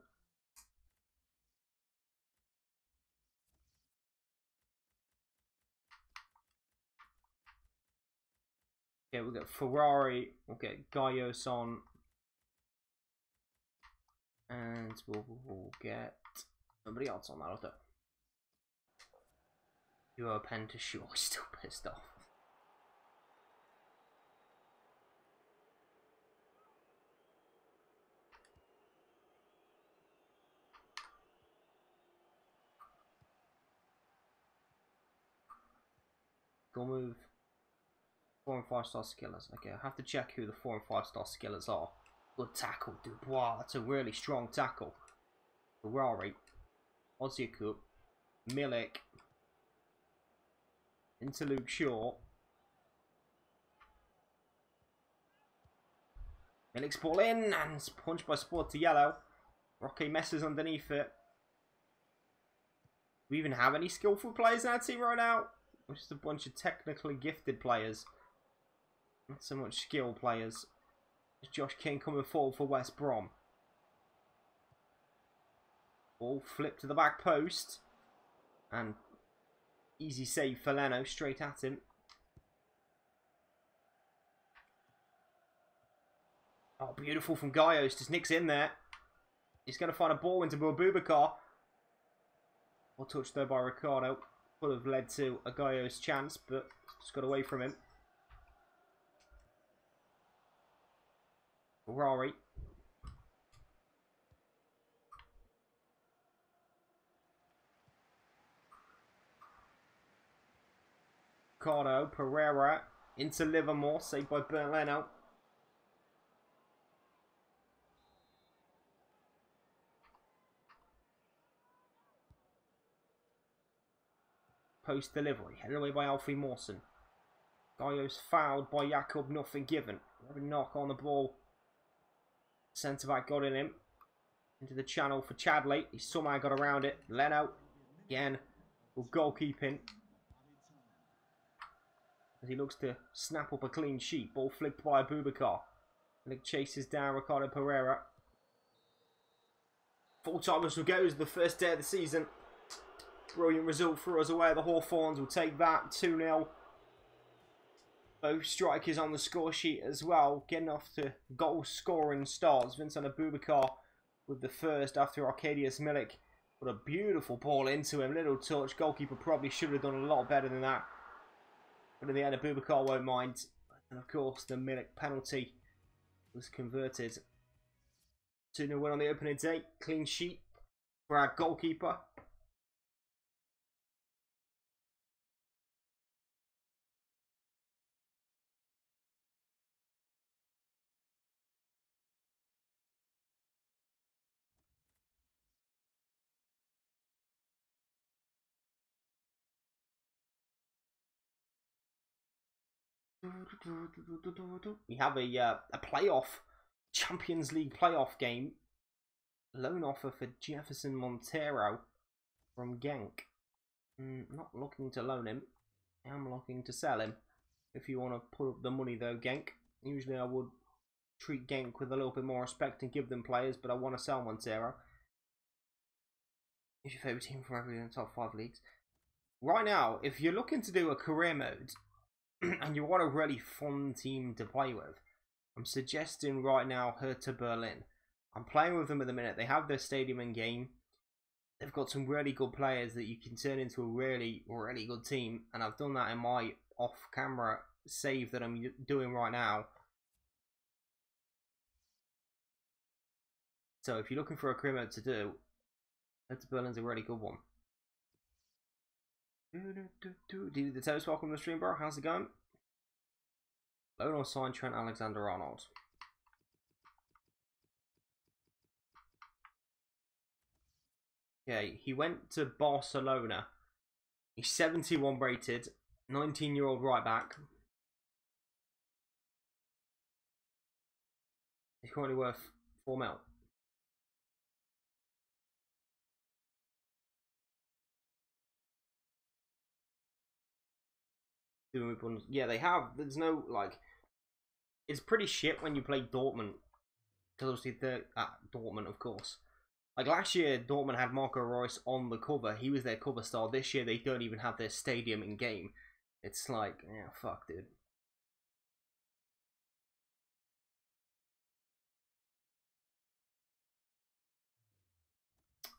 Okay, we'll get Ferrari. We'll get Gaios on. And we'll get somebody else on that, I thought. You are a pen to shoot. I'm still pissed off. Go move. 4 and 5 star skillers. Okay, I have to check who the 4 and 5 star skillers are. Good tackle, Dubois. That's a really strong tackle. Ferrari. Oziakup. Milik. Into Luke Shaw. Milik's ball in and it's punched by Sport to yellow. Roque messes underneath it. Do we even have any skillful players in our team right now? Or just a bunch of technically gifted players? Not so much skill players. Is Josh King coming forward for West Brom? Ball flipped to the back post. And easy save for Leno, straight at him. Oh, beautiful from Gaios. Just nicks in there. He's going to find a ball into Boubacar. Well touched though by Ricardo. Could have led to a Gaios chance, but just got away from him. Ferrari. Ricardo, Pereira, into Livermore, saved by Bernd Leno. Post delivery, headed away by Alfie Mawson. Gaios fouled by Jakob, nothing given. Every knock on the ball. Centre back got in him. Into the channel for Chadley. He somehow got around it. Leno, again, will goalkeeping. As he looks to snap up a clean sheet. Ball flicked by Boubacar. Nick chases down Ricardo Pereira. Full-time whistle goes the first day of the season. Brilliant result for us away. The Hawthorns will take that 2-0. Both strikers on the score sheet as well. Getting off to goal-scoring starts. Vincent Boubacar with the first after Arkadiusz Milik. What a beautiful ball into him. Little touch. Goalkeeper probably should have done a lot better than that. But in the end, Boubacar won't mind. And of course, the Milik penalty was converted. 2-0 win on the opening day. Clean sheet for our goalkeeper. We have a playoff, Champions League playoff game. Loan offer for Jefferson Montero from Genk. Not looking to loan him. I'm looking to sell him. If you want to put up the money though, Genk. Usually I would treat Genk with a little bit more respect and give them players, but I want to sell Montero. Who's your favourite team from every top 5 leagues? Right now, if you're looking to do a career mode, and you want a really fun team to play with, I'm suggesting right now Hertha Berlin. I'm playing with them at the minute. They have their stadium and game. They've got some really good players that you can turn into a really, really good team. And I've done that in my off-camera save that I'm doing right now. So if you're looking for a career mode to do, Hertha Berlin's a really good one. The Toast, welcome to the stream, bro. How's it going? Loan or sign Trent Alexander-Arnold. Okay, he went to Barcelona. He's 71 rated, 19-year-old right back. He's currently worth 4 mil. Yeah, they have. There's no, like... It's pretty shit when you play Dortmund Because obviously they're at Dortmund, of course. Like last year, Dortmund had Marco Reus on the cover. He was their cover star. This year, they don't even have their stadium in game. It's like, yeah, fuck, dude.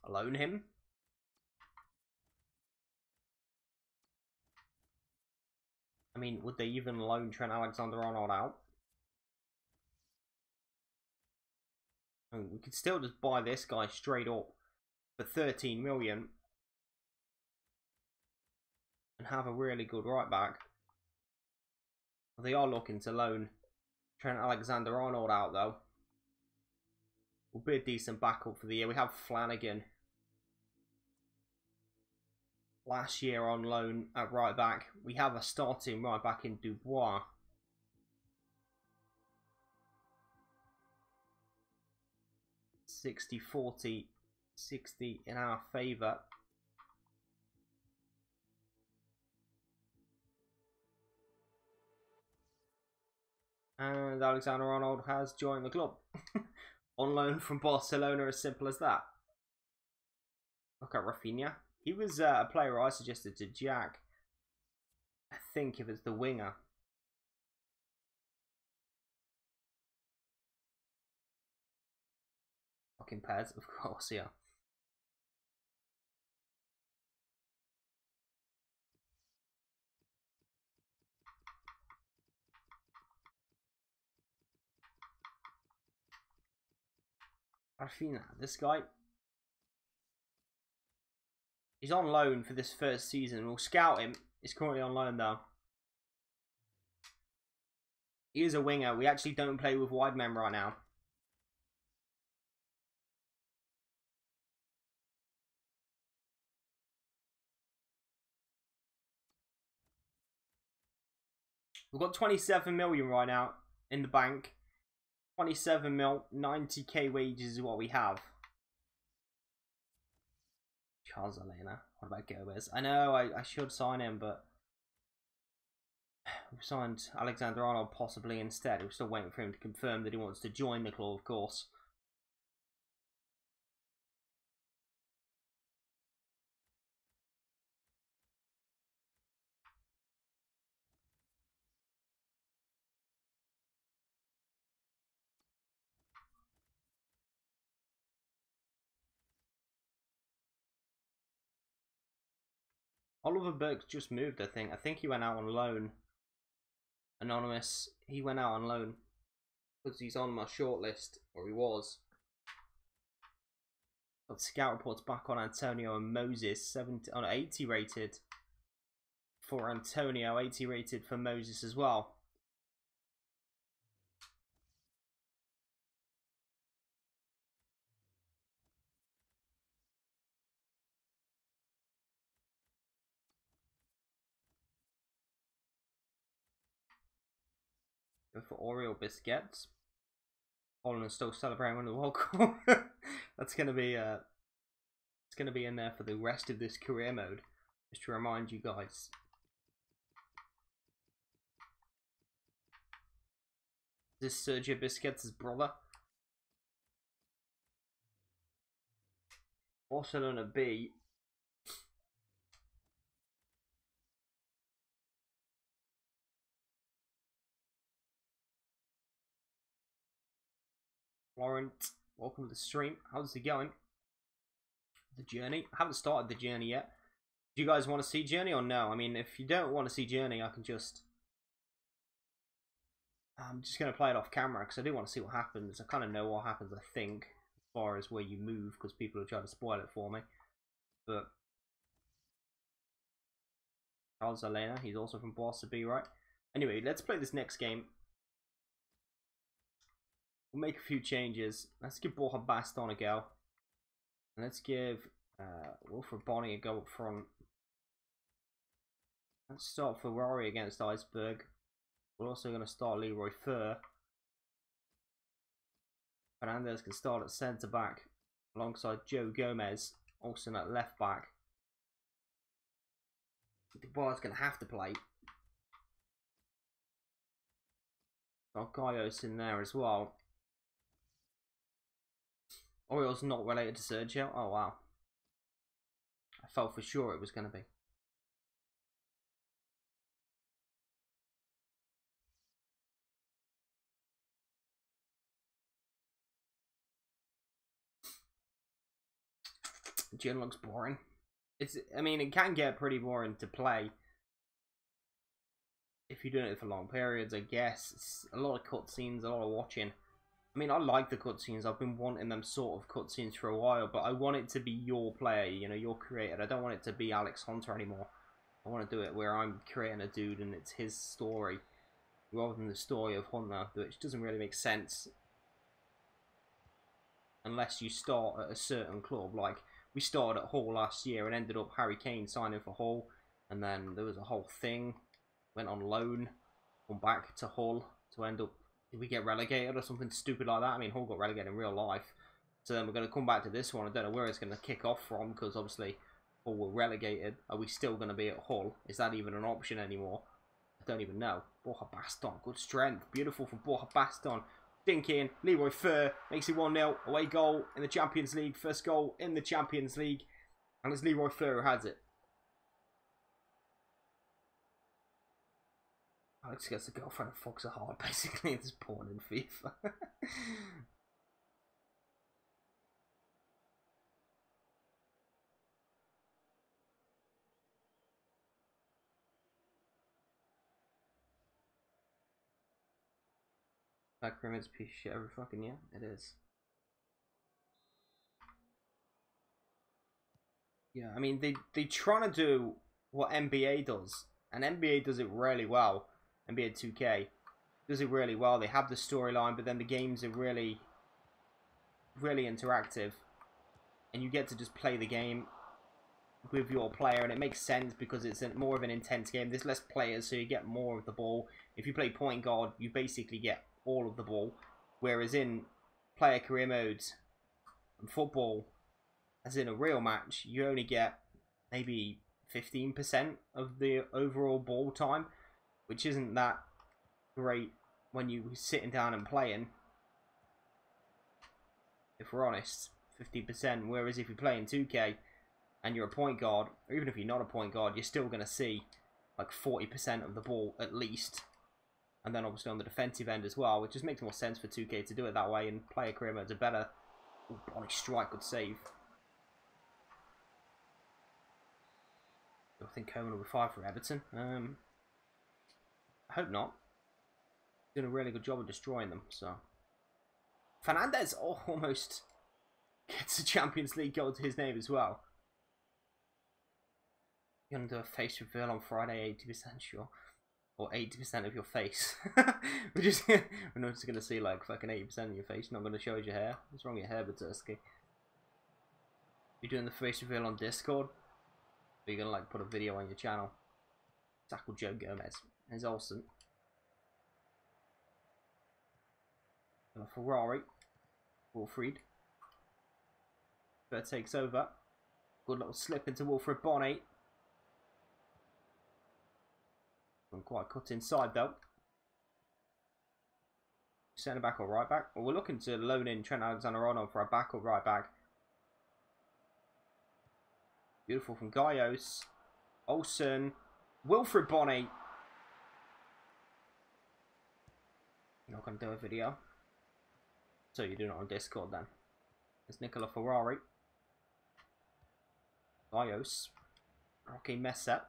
Loan him? I mean, would they even loan Trent Alexander-Arnold out? I mean, we could still just buy this guy straight up for 13 million and have a really good right back. They are looking to loan Trent Alexander-Arnold out though. Will be a decent backup for the year. We have Flanagan last year on loan at right back. We have a starting right back in Dubois. $60-40, 60 in our favour. And Alexander-Arnold has joined the club. On loan from Barcelona, as simple as that. Look at Rafinha. He was a player I suggested to Jack. I think if it's the winger. Fucking Pez, of course, yeah. Rafinha, this guy. He's on loan for this first season. We'll scout him. He's currently on loan though. He is a winger. We actually don't play with wide men right now. We've got 27 million right now in the bank. 27 mil, 90k wages is what we have. Charles Elena. What about Gomez? I know I should sign him, but we've signed Alexander-Arnold possibly instead. We're still waiting for him to confirm that he wants to join the club, of course. Oliver Burke's just moved, I think. I think he went out on loan. Anonymous. He went out on loan. Because he's on my shortlist, or he was. Got scout reports back on Antonio and Moses. 80 rated for Antonio. 80 rated for Moses as well. Go for Oreo biscuits. Holland still celebrating winning the World Cup. That's gonna be it's gonna be in there for the rest of this career mode. Just to remind you guys. This Sergio Busquets' brother. Barcelona B. Laurent, welcome to the stream. How's it going? The journey? I haven't started the journey yet. Do you guys want to see journey or no? I mean, if you don't want to see journey, I can just... I'm just going to play it off camera because I do want to see what happens. I kind of know what happens, I think, as far as where you move because people are trying to spoil it for me. But Charles Elena, he's also from Barca B, right? Anyway, let's play this next game. We'll make a few changes. Let's give Borja Baston a go. And let's give Wilfred Bonny a go up front. Let's start Ferrari against Iceberg. We're also going to start Leroy Fer. Fernandez can start at centre back alongside Joe Gomez, also at left back. Dubois going to have to play. Got Gaios in there as well. Orioles not related to Sergio? Oh, wow. I felt for sure it was going to be. Jin looks boring. I mean, it can get pretty boring to play if you're doing it for long periods, I guess. It's a lot of cutscenes, a lot of watching. I mean, I like the cutscenes. I've been wanting them sort of cutscenes for a while, but I want it to be your player, you know, your creator. I don't want it to be Alex Hunter anymore. I want to do it where I'm creating a dude and it's his story, rather than the story of Hunter, which doesn't really make sense unless you start at a certain club. Like, we started at Hull last year and ended up Harry Kane signing for Hull, and then there was a whole thing, went on loan, come back to Hull to end up, did we get relegated or something stupid like that? I mean, Hull got relegated in real life. So then we're going to come back to this one. I don't know where it's going to kick off from, because obviously Hull were relegated. Are we still going to be at Hull? Is that even an option anymore? I don't even know. Borja Baston, good strength. Beautiful from Borja Baston. Dinking, Leroy Fer makes it 1-0. Away goal in the Champions League. First goal in the Champions League. And it's Leroy Fer who has it. Alex gets a girlfriend and fucks her hard, basically. It's porn in FIFA. That Grimmett's piece of shit every fucking year. It is. Yeah, I mean, they trying to do what NBA does. And NBA does it really well. NBA 2K does it really well. They have the storyline, but then the games are really, really interactive. And you get to just play the game with your player, and it makes sense because it's more of an intense game. There's less players, so you get more of the ball. If you play point guard, you basically get all of the ball. Whereas in player career modes and football, as in a real match, you only get maybe 15% of the overall ball time, which isn't that great when you're sitting down and playing, if we're honest. 50%, whereas if you play in 2K and you're a point guard, or even if you're not a point guard, you're still going to see like 40% of the ball at least. And then obviously on the defensive end as well, which just makes more sense for 2K to do it that way, and player career modes are better. Oh, body strike, good save. I think Coleman will be 5 for Everton. I hope not. Doing a really good job of destroying them. So Fernandez almost gets a Champions League goal to his name as well. You're gonna do a face reveal on Friday, 80% sure, or 80% of your face. we're not just gonna see like fucking 80% of your face. Not gonna show us your hair. What's wrong with your hair, Batursky? You're doing the face reveal on Discord. Or you're gonna like put a video on your channel. Tackle Joe Gomez. There's Olsen. And a Ferrari. Wilfried. Bird takes over. Good little slip into Wilfried Bonnet. Not quite cut inside though. Centre back or right back? Well, we're looking to loan in Trent Alexander-Arnold for a back or right back. Beautiful from Gaios. Olsen. Wilfried Bonnet. You're not going to do a video. So you're doing it on Discord then. There's Nicola Ferrari. Gaios. Rocky Messa.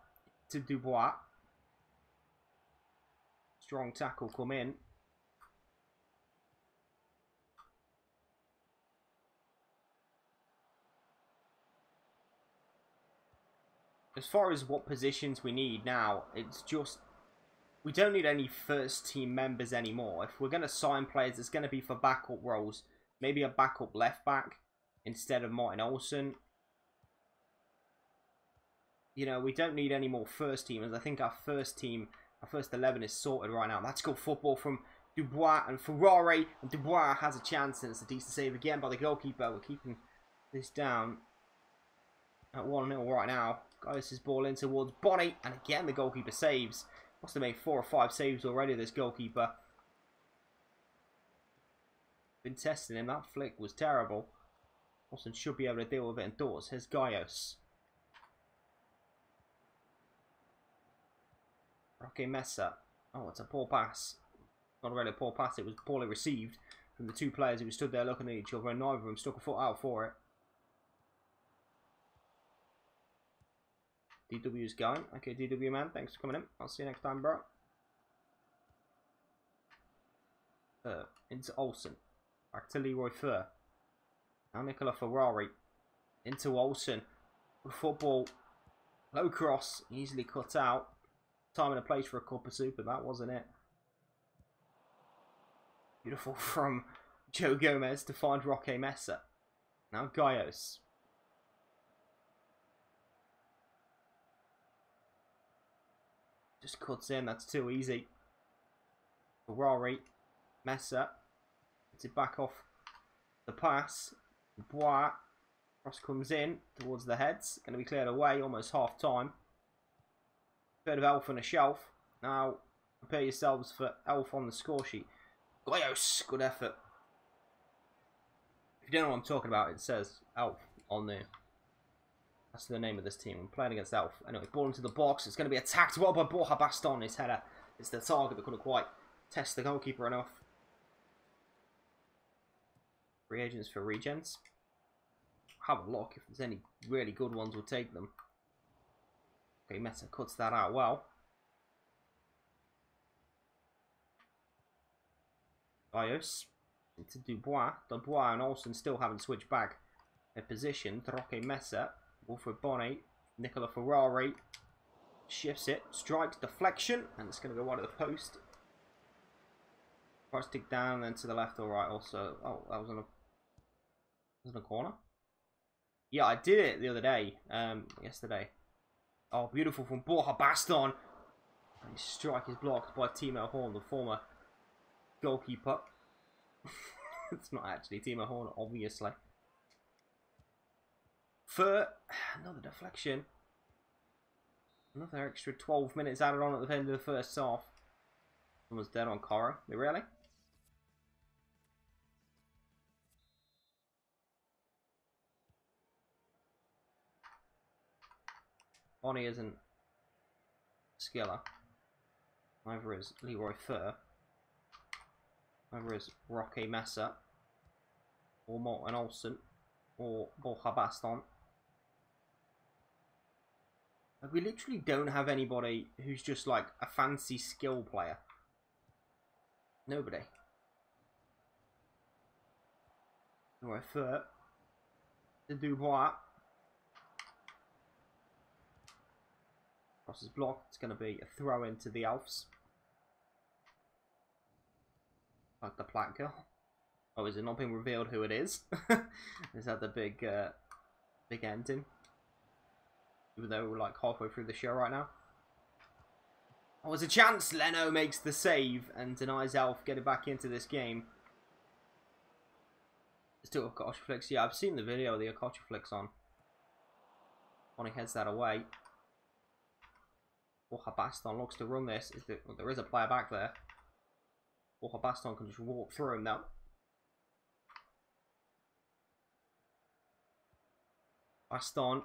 To Dubois. Strong tackle come in. As far as what positions we need now, it's just, we don't need any first team members anymore. If we're going to sign players, it's going to be for backup roles. Maybe a backup left back instead of Martin Olsen. You know, we don't need any more first teamers. I think our first team, our first 11 is sorted right now. That's good football from Dubois and Ferrari. And Dubois has a chance, and it's a decent save again by the goalkeeper. We're keeping this down at 1-0 right now. Guys, his ball in towards Bonnet, and again the goalkeeper saves. Must have made 4 or 5 saves already, this goalkeeper. Been testing him, that flick was terrible. Olsen should be able to deal with it indoors. Here's Gaios. Roque Mesa. Oh, it's a poor pass. Not really a poor pass, it was poorly received from the two players who stood there looking at each other, and neither of them stuck a foot out for it. DW's going. Okay, DW man, thanks for coming in. I'll see you next time, bro. Into Olsen. Back to Leroy Fer. Now Nicola Ferrari. Into Olsen. Football. Low cross. Easily cut out. Time and a place for a cup of soup, but that wasn't it. Beautiful from Joe Gomez to find Roque Mesa. Now Gaios. Just cuts in, that's too easy. Ferrari. Mesa. Gets it back off the pass. Bois. Cross comes in towards the heads. Going to be cleared away, almost half time. Bit of Elf on a shelf. Now, prepare yourselves for Elf on the score sheet. Gaios, good effort. If you don't know what I'm talking about, it says Elf on there. That's the name of this team. I'm playing against Elf. Anyway, ball into the box. It's going to be attacked well by Borja Baston. His header. It's the target that couldn't quite test the goalkeeper enough. Free agents for Regents. Have a look. If there's any really good ones, we'll take them. Okay, Meta cuts that out well. Gaios into Dubois. Dubois and Olsen still haven't switched back their position. Roque Mesa. Wilfred Bonnet. Nicola Ferrari. Shifts it. Strikes. Deflection. And it's going to go wide of the post. Tries to dig down, then to the left or right also. Oh, that was in a corner? Yeah, I did it the other day. Yesterday. Oh, beautiful from Borja Baston. And his strike is blocked by Timo Horn, the former goalkeeper. It's not actually Timo Horn, obviously. For another deflection. Another extra 12 minutes added on at the end of the first half. Someone's dead on Cora. Really? Bonnie isn't Skiller. Neither is Leroy Fer. Neither is Roque Mesa. Or Morten Olsen. Or Borja Baston. Like, we literally don't have anybody who's just like a fancy skill player. Nobody. Leroy Fer. The Dubois. Cross is blocked. It's going to be a throw into the Elves. Like the Platt girl. Oh, is it not being revealed who it is? Is that the big ending? Even though we're like halfway through the show right now. Oh, there's a chance. Leno makes the save and denies Elf getting back into this game. Still Akacha Flicks. Yeah, I've seen the video of the Akacha Flicks on. Bonnie heads that away. Borja Baston looks to run this. Well, there is a player back there. Borja Baston can just walk through him now. Baston.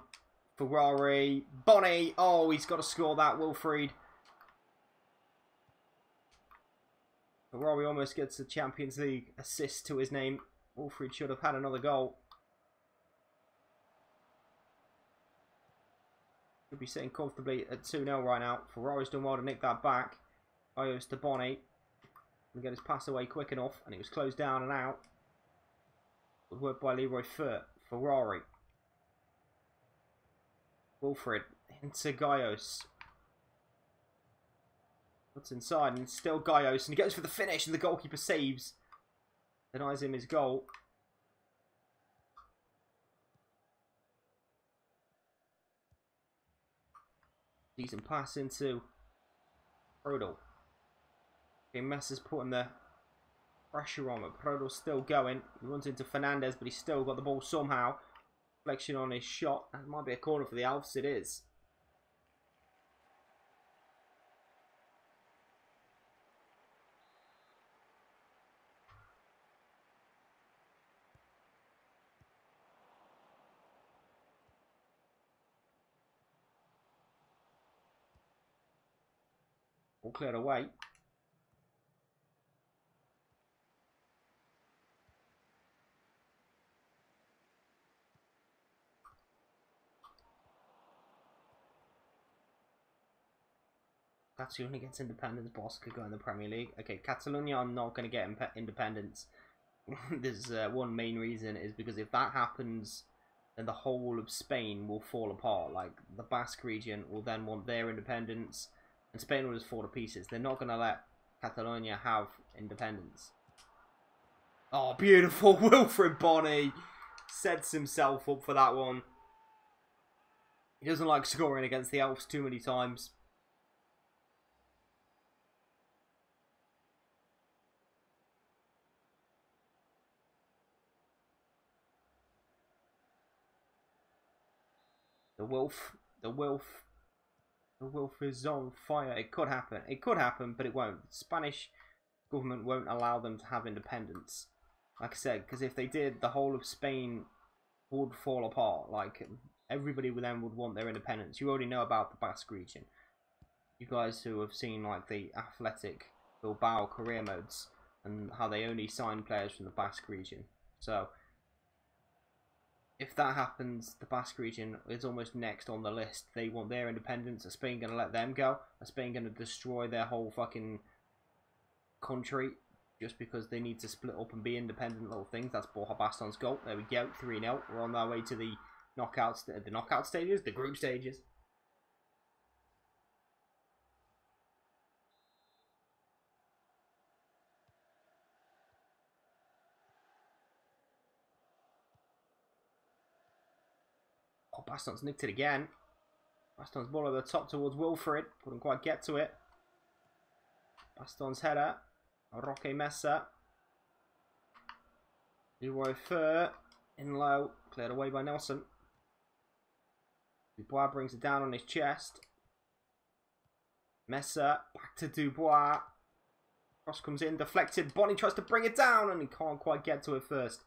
Ferrari. Bonnie. Oh, he's got to score that. Wilfried. Ferrari almost gets a Champions League assist to his name. Wilfried should have had another goal. Should be sitting comfortably at 2-0 right now. Ferrari's done well to nick that back. Gaios to Bonnie. And get his pass away quick enough. And it was closed down and out. Good work by Leroy Fer. Ferrari. Wilfried into Gaios. Puts inside and still Gaios. And he goes for the finish and the goalkeeper saves. Denies him his goal. Decent pass into Prodal. Okay, Messa's putting the pressure on, but Prodal's still going. He runs into Fernandez, but he's still got the ball somehow. Reflection on his shot. That might be a corner for the Alps. It is. All cleared away. Catalonia gets independence. Boss could go in the Premier League. Okay, Catalonia are not going to get independence. There's one main reason is because if that happens, then the whole of Spain will fall apart. Like, the Basque region will then want their independence, and Spain will just fall to pieces. They're not going to let Catalonia have independence. Oh, beautiful. Wilfred Bonny sets himself up for that one. He doesn't like scoring against the Alps too many times. The Wolf is on fire. It could happen, but it won't. The Spanish government won't allow them to have independence. Like I said, because if they did, the whole of Spain would fall apart. Like, everybody then would want their independence. You already know about the Basque region. You guys who have seen, like, the Athletic Bilbao career modes and how they only sign players from the Basque region. So, if that happens, the Basque region is almost next on the list. They want their independence. Are Spain going to let them go? Are Spain going to destroy their whole fucking country just because they need to split up and be independent little things? That's Borja Baston's goal. There we go, 3-0. We're on our way to the knockout stages, the group stages. Oh, Baston's nicked it again. Baston's ball over the top towards Wilfred. Couldn't quite get to it. Baston's header. Roque Mesa. Leroy Fer. In low. Cleared away by Nelson. Dubois brings it down on his chest. Mesa. Back to Dubois. Cross comes in. Deflected. Bonny tries to bring it down and he can't quite get to it first.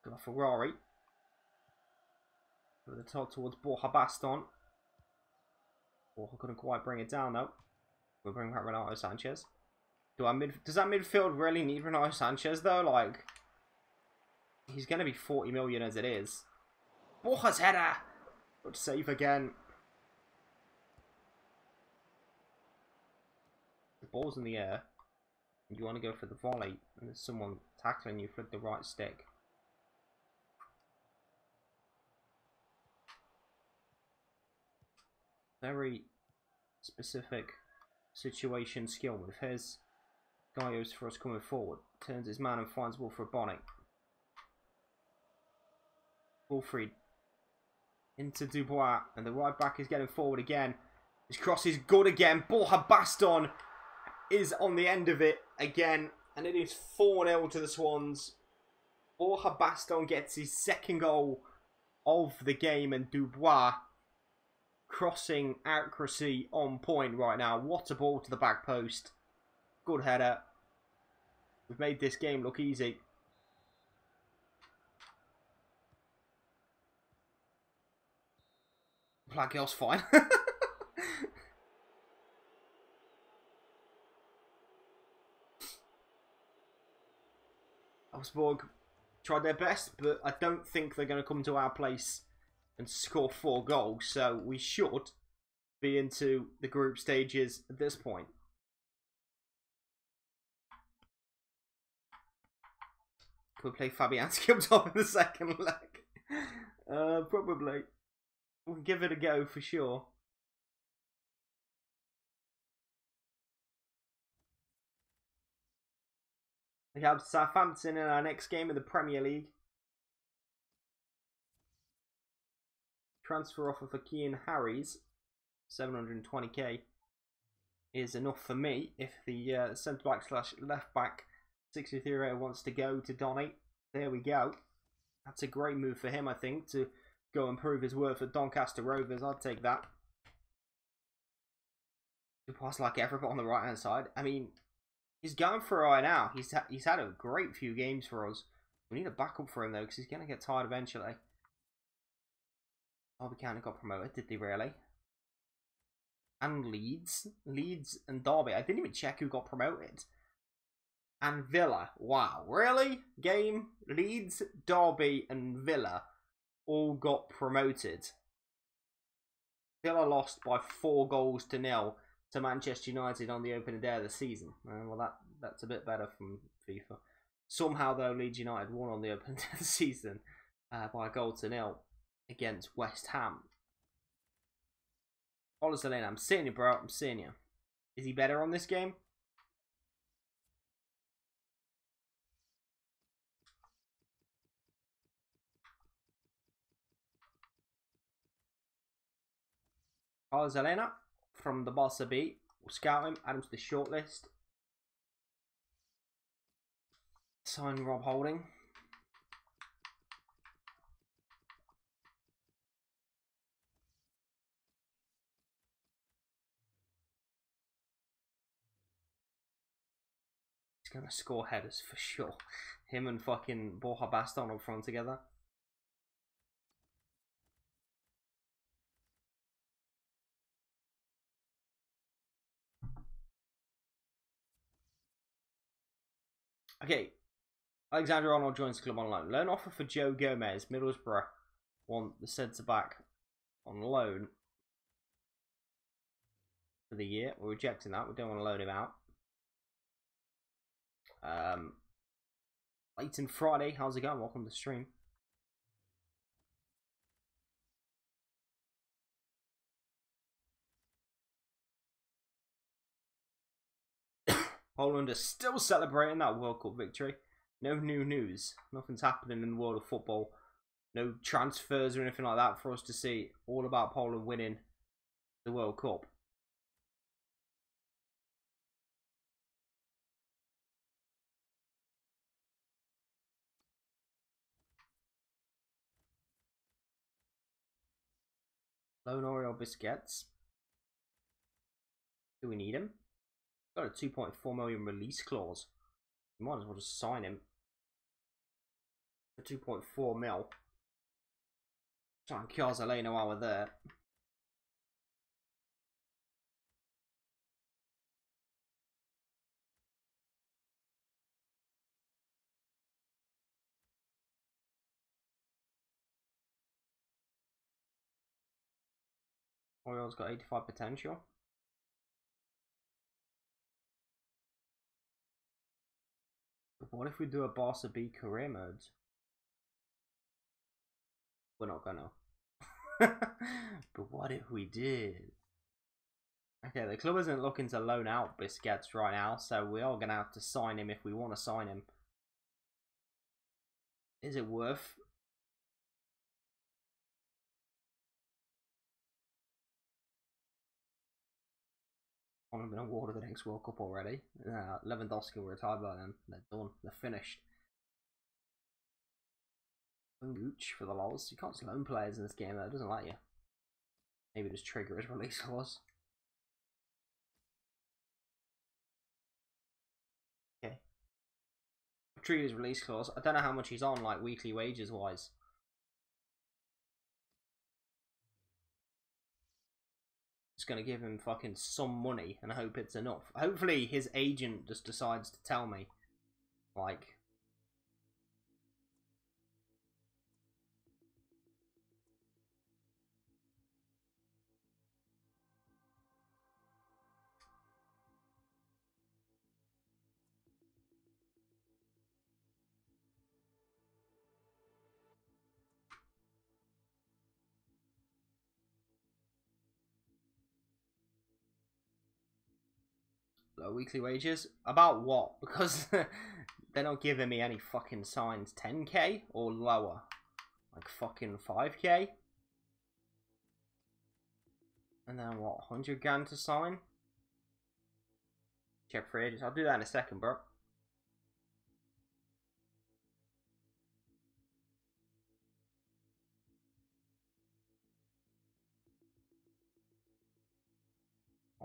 Got a Ferrari. With the top towards Borja Baston. Borja couldn't quite bring it down though. We'll bring back Renato Sanchez. Does that midfield really need Renato Sanchez though? Like, he's going to be 40 million as it is. Borja's header! Good save again. The ball's in the air. And you want to go for the volley. And there's someone tackling you, flick the right stick. Very specific situation skill move. Here's Gaios for us coming forward. Turns his man and finds Wilfred Bonny. Wilfried into Dubois. And the right back is getting forward again. His cross is good again. Borja Baston is on the end of it again. And it is 4-0 to the Swans. Borja Baston gets his second goal of the game. And Dubois, crossing accuracy on point right now. What a ball to the back post. Good header. We've made this game look easy. Black girl's fine. Augsburg tried their best, but I don't think they're going to come to our place and score 4 goals, so we should be into the group stages at this point. Could we play Fabianski up top in the second leg? Probably. We'll give it a go for sure. We have Southampton in our next game in the Premier League. Transfer offer for Keane Harries, 720k, is enough for me. If the centre back / left back 63 wants to go to Donny, there we go. That's a great move for him, I think, to go and prove his worth at Doncaster Rovers. I'd take that. To pass like everyone on the right hand side. I mean, he's going for it right now. He's had a great few games for us. We need a backup for him though, because he's going to get tired eventually. Derby County got promoted, did they really? And Leeds and Derby. I didn't even check who got promoted. And Villa. Wow, really? Game, Leeds, Derby, and Villa all got promoted. Villa lost by 4-0 to Manchester United on the opening day of the season. Well, that's a bit better from FIFA. Somehow, though, Leeds United won on the opening day of the season by 1-0 against West Ham. Honestly, I'm seeing you, bro. I'm seeing you. Is he better on this game? Carlos Elena from the Barca B. We'll scout him, add him to the shortlist. Sign Rob Holding. He's going to score headers for sure. Him and fucking Borja Baston up front together. Okay, Alexander Arnold joins the club on loan. Loan offer for Joe Gomez. Middlesbrough want the centre-back on loan for the year. We're rejecting that. We don't want to loan him out. Leighton Friday, how's it going? Welcome to the stream. Poland is still celebrating that World Cup victory. No new news. Nothing's happening in the world of football. No transfers or anything like that for us to see. All about Poland winning the World Cup. Loan Oriel Biscuits. Do we need him? Got a 2.4 million release clause. You might as well just sign him for 2.4 mil. Sign Chiarzaleno while we're there. Oriel's got 85 potential. What if we do a Barca B career mode? We're not gonna. But what if we did? Okay, the club isn't looking to loan out Biscuits right now, so we are gonna have to sign him if we want to sign him. Is it worth? I've been awarded the next World Cup already. Lewandowski will retire by then. They're done. They're finished. Gooch for the lols. You can't loan players in this game though. It doesn't let you. Maybe just trigger his release clause. Okay. Trigger his release clause. I don't know how much he's on, like weekly wages wise. Just gonna give him fucking some money and hope it's enough. Hopefully his agent just decides to tell me, like, low weekly wages. About what? Because they're not giving me any fucking signs. 10k or lower? Like fucking 5k? And then what? 100 grand to sign? Check free agents. I'll do that in a second, bro.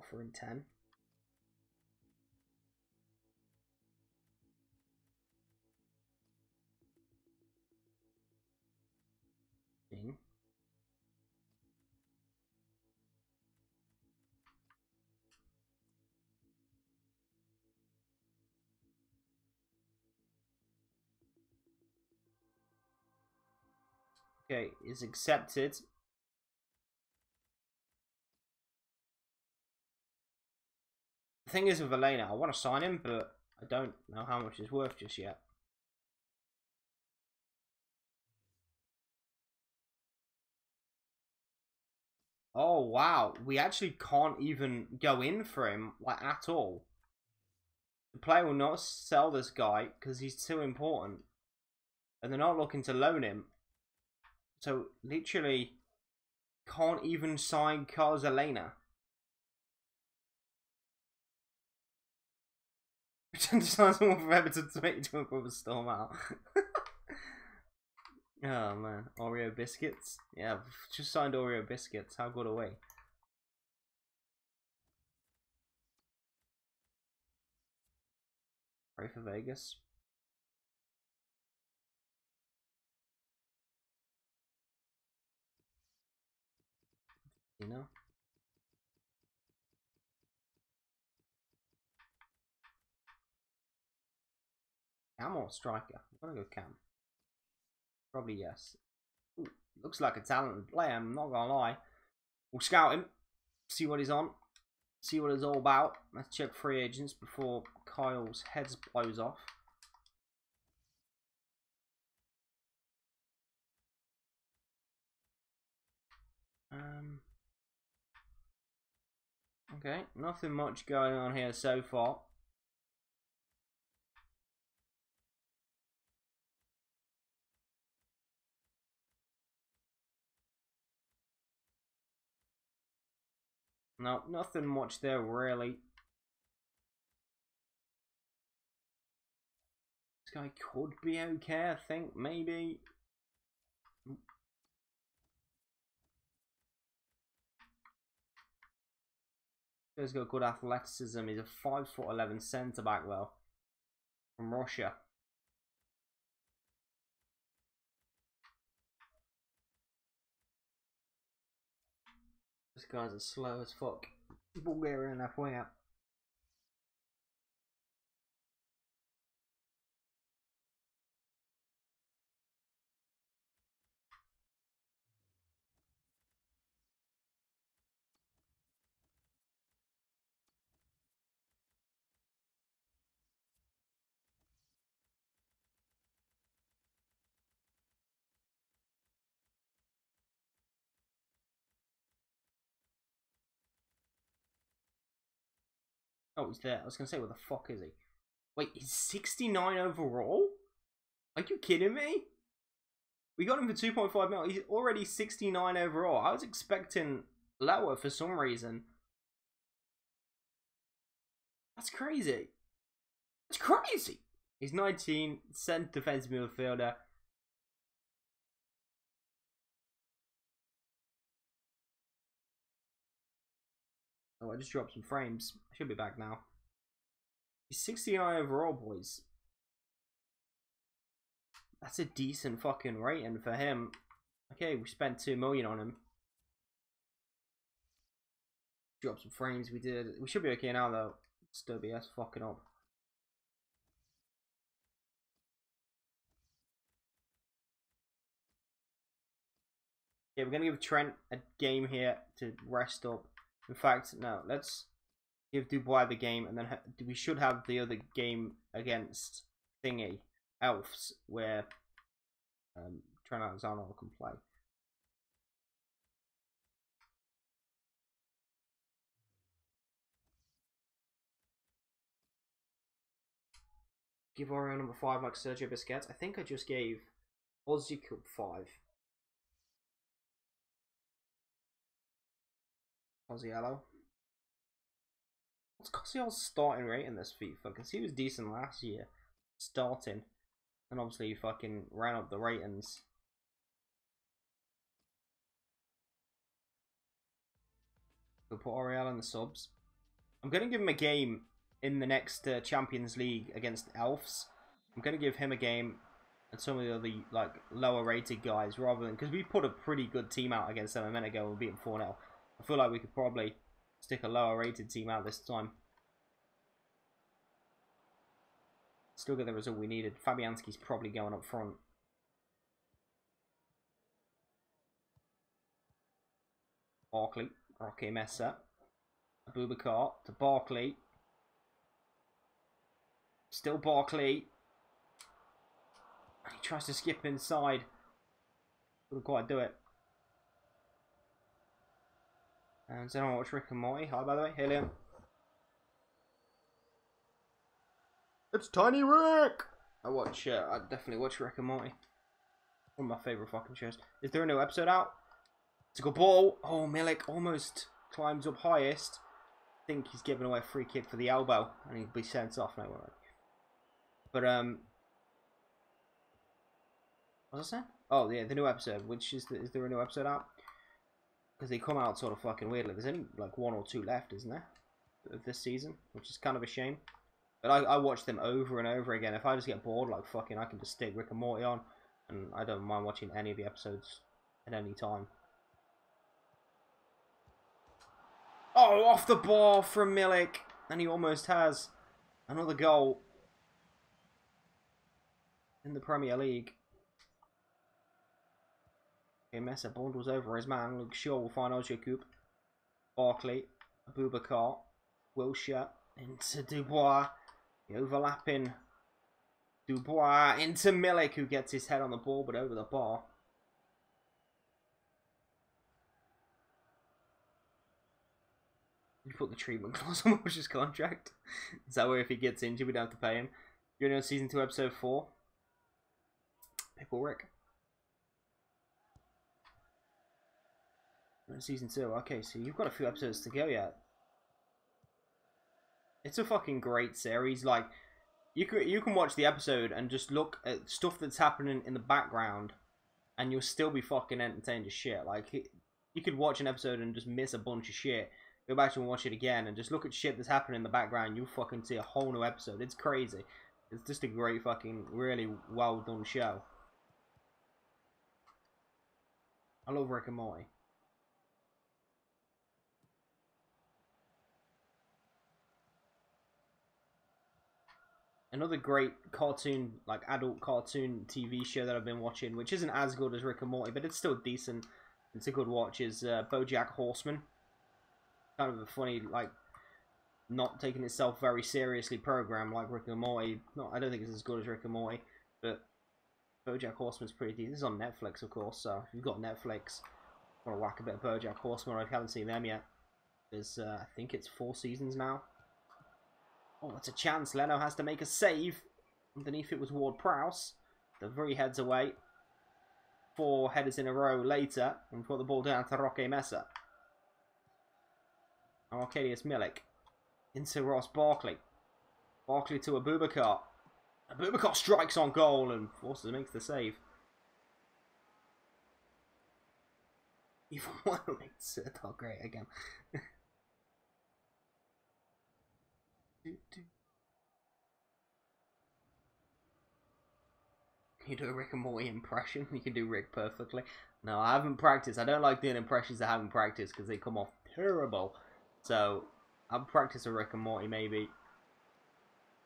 Offering 10. Okay, is accepted. The thing is with Elena, I want to sign him, but I don't know how much he's worth just yet. Oh wow, we actually can't even go in for him like at all. The player will not sell this guy because he's too important, and they're not looking to loan him. So literally, can't even sign Carlos Elena. Pretend to sign someone for Everton to make you with a storm out. Oh man, Oreo biscuits. Yeah, I've just signed Oreo biscuits. How good are we? Pray for Vegas. You know. Cam or striker? I'm gonna go Cam. Probably yes. Ooh, looks like a talented player, I'm not gonna lie. We'll scout him, see what he's on, see what it's all about. Let's check free agents before Kyle's head blows off. Okay, nothing much going on here so far. No, nothing much there really. This guy could be okay, I think, maybe. He's got good athleticism. He's a 5'11" centre back though, from Russia. This guy's as slow as fuck. Bulgarian halfway out. Oh, he's there. I was gonna say, where the fuck is he? Wait, he's 69 overall? Are you kidding me? We got him for 2.5 mil. He's already 69 overall. I was expecting lower for some reason. That's crazy. That's crazy. He's 19, centre defensive midfielder. Oh, I just dropped some frames. I should be back now. He's 69 overall, boys. That's a decent fucking rating for him. Okay, we spent 2 million on him. Drop some frames, we did. We should be okay now though. Still be us fucking up. Yeah, we're gonna give Trent a game here to rest up. In fact, no, let's give Dubois the game, and then we should have the other game against Thingy Elves, where Trent Alexander can play. Give Oreo number 5 like Sergio Busquets. I think I just gave Aussie Cup 5. Cosiello. What's Cosiello's starting rate in this FIFA? Because he was decent last year, starting. And obviously he fucking ran up the ratings. We'll put Oriel in the subs. I'm going to give him a game in the next Champions League against Elves. I'm going to give him a game and some of the other like lower rated guys rather than... Because we put a pretty good team out against them a minute ago and beat them 4-0. I feel like we could probably stick a lower rated team out this time. Still get the result we needed. Fabianski's probably going up front. Barkley, Roque Mesa, Abubakar to Barkley. Still Barkley. He tries to skip inside. Couldn't quite do it. And then I watch Rick and Morty. Hi, by the way. Hey, Liam. It's Tiny Rick! I definitely watch Rick and Morty. One of my favourite fucking shows. Is there a new episode out? It's a good ball. Oh, Milik almost climbs up highest. I think he's giving away a free kick for the elbow. And he'll be sent off now. But, what's I saying? Oh, yeah, the new episode. Is there a new episode out? Because they come out sort of fucking weirdly. There's only like 1 or 2 left, isn't there? Of this season. Which is kind of a shame. But I watch them over and over again. If I just get bored, like fucking, I can just stick Rick and Morty on. And I don't mind watching any of the episodes at any time. Oh, off the ball from Milik. And he almost has another goal in the Premier League. Okay, Mesa bundles over his man. Luke Shaw will find Ojecoup. Barkley, Abubakar, Wilshere into Dubois. The overlapping Dubois into Milik, who gets his head on the ball but over the bar. You put the treatment clause on Wilshere's contract. Is that where if he gets injured we don't have to pay him? You're in season 2 episode 4. Pickle Rick. You're in season 2. Okay, so you've got a few episodes to go yet. It's a fucking great series. Like, you can watch the episode and just look at stuff that's happening in the background, and you'll still be fucking entertained as shit. Like, you could watch an episode and just miss a bunch of shit. Go back and watch it again, and just look at shit that's happening in the background. You'll fucking see a whole new episode. It's crazy. It's just a great fucking, really well done show. I love Rick and Morty. Another great cartoon, like adult cartoon TV show that I've been watching, which isn't as good as Rick and Morty, but it's still decent. It's a good watch, is BoJack Horseman. Kind of a funny, like, not taking itself very seriously program like Rick and Morty. I don't think it's as good as Rick and Morty, but BoJack Horseman's pretty decent. This is on Netflix, of course, so if you've got Netflix, want to whack a bit of BoJack Horseman, or if you haven't seen them yet, there's, I think it's 4 seasons now. Oh, it's a chance. Leno has to make a save. Underneath it was Ward-Prowse. The 3 heads away. 4 headers in a row later. And we've got the ball down to Roque Mesa. Arkadiusz Milik. Into Ross Barkley. Barkley to Abubakar. Abubakar strikes on goal and forces makes the save. Even one makes it. Oh, great again. You do a Rick and Morty impression. You can do Rick perfectly. No, I haven't practiced. I don't like doing impressions I haven't practiced because they come off terrible. So, I'll practice a Rick and Morty maybe.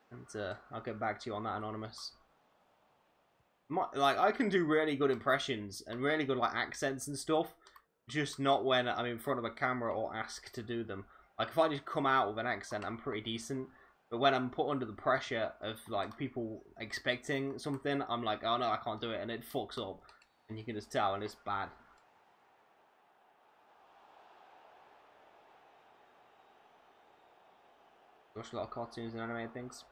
And I'll get back to you on that, Anonymous. Like, I can do really good impressions and really good like accents and stuff. Just not when I'm in front of a camera or asked to do them. Like, if I just come out with an accent, I'm pretty decent. But when I'm put under the pressure of, like, people expecting something, I'm like, oh no, I can't do it, and it fucks up. And you can just tell, and it's bad. Watch a lot of cartoons and animated things.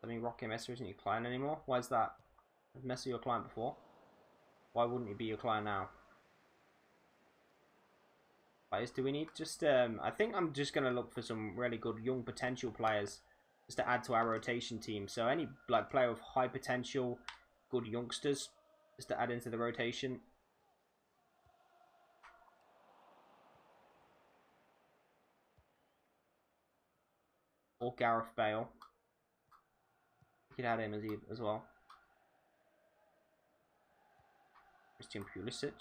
I mean, Rocky Messer isn't your client anymore. Why is that? Was Messi your client before? Why wouldn't he be your client now? Players do we need? Just I think I'm just gonna look for some really good young potential players just to add to our rotation team. So any like player with high potential, good youngsters, just to add into the rotation. Or Gareth Bale. You could add him as well. Christian Pulisic.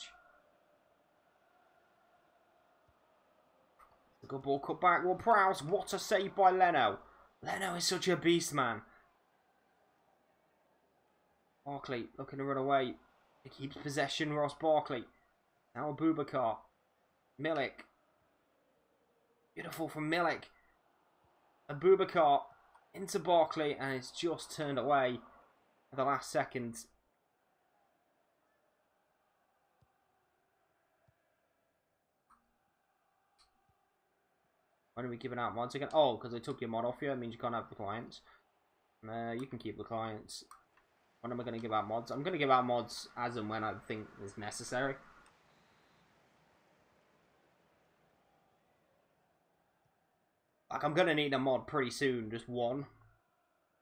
A good ball cut back. Well, Prowse. What a save by Leno. Leno is such a beast, man. Barkley looking to run away. He keeps possession. Ross Barkley. Now Abubakar. Milik. Beautiful from Milik. Abubakar into Barkley, and it's just turned away at the last second. Why are we giving out mods again? Oh, because they took your mod off you. It means you can't have the clients. You can keep the clients. When am I going to give out mods? I'm going to give out mods as and when I think is necessary. Like, I'm going to need a mod pretty soon, just one.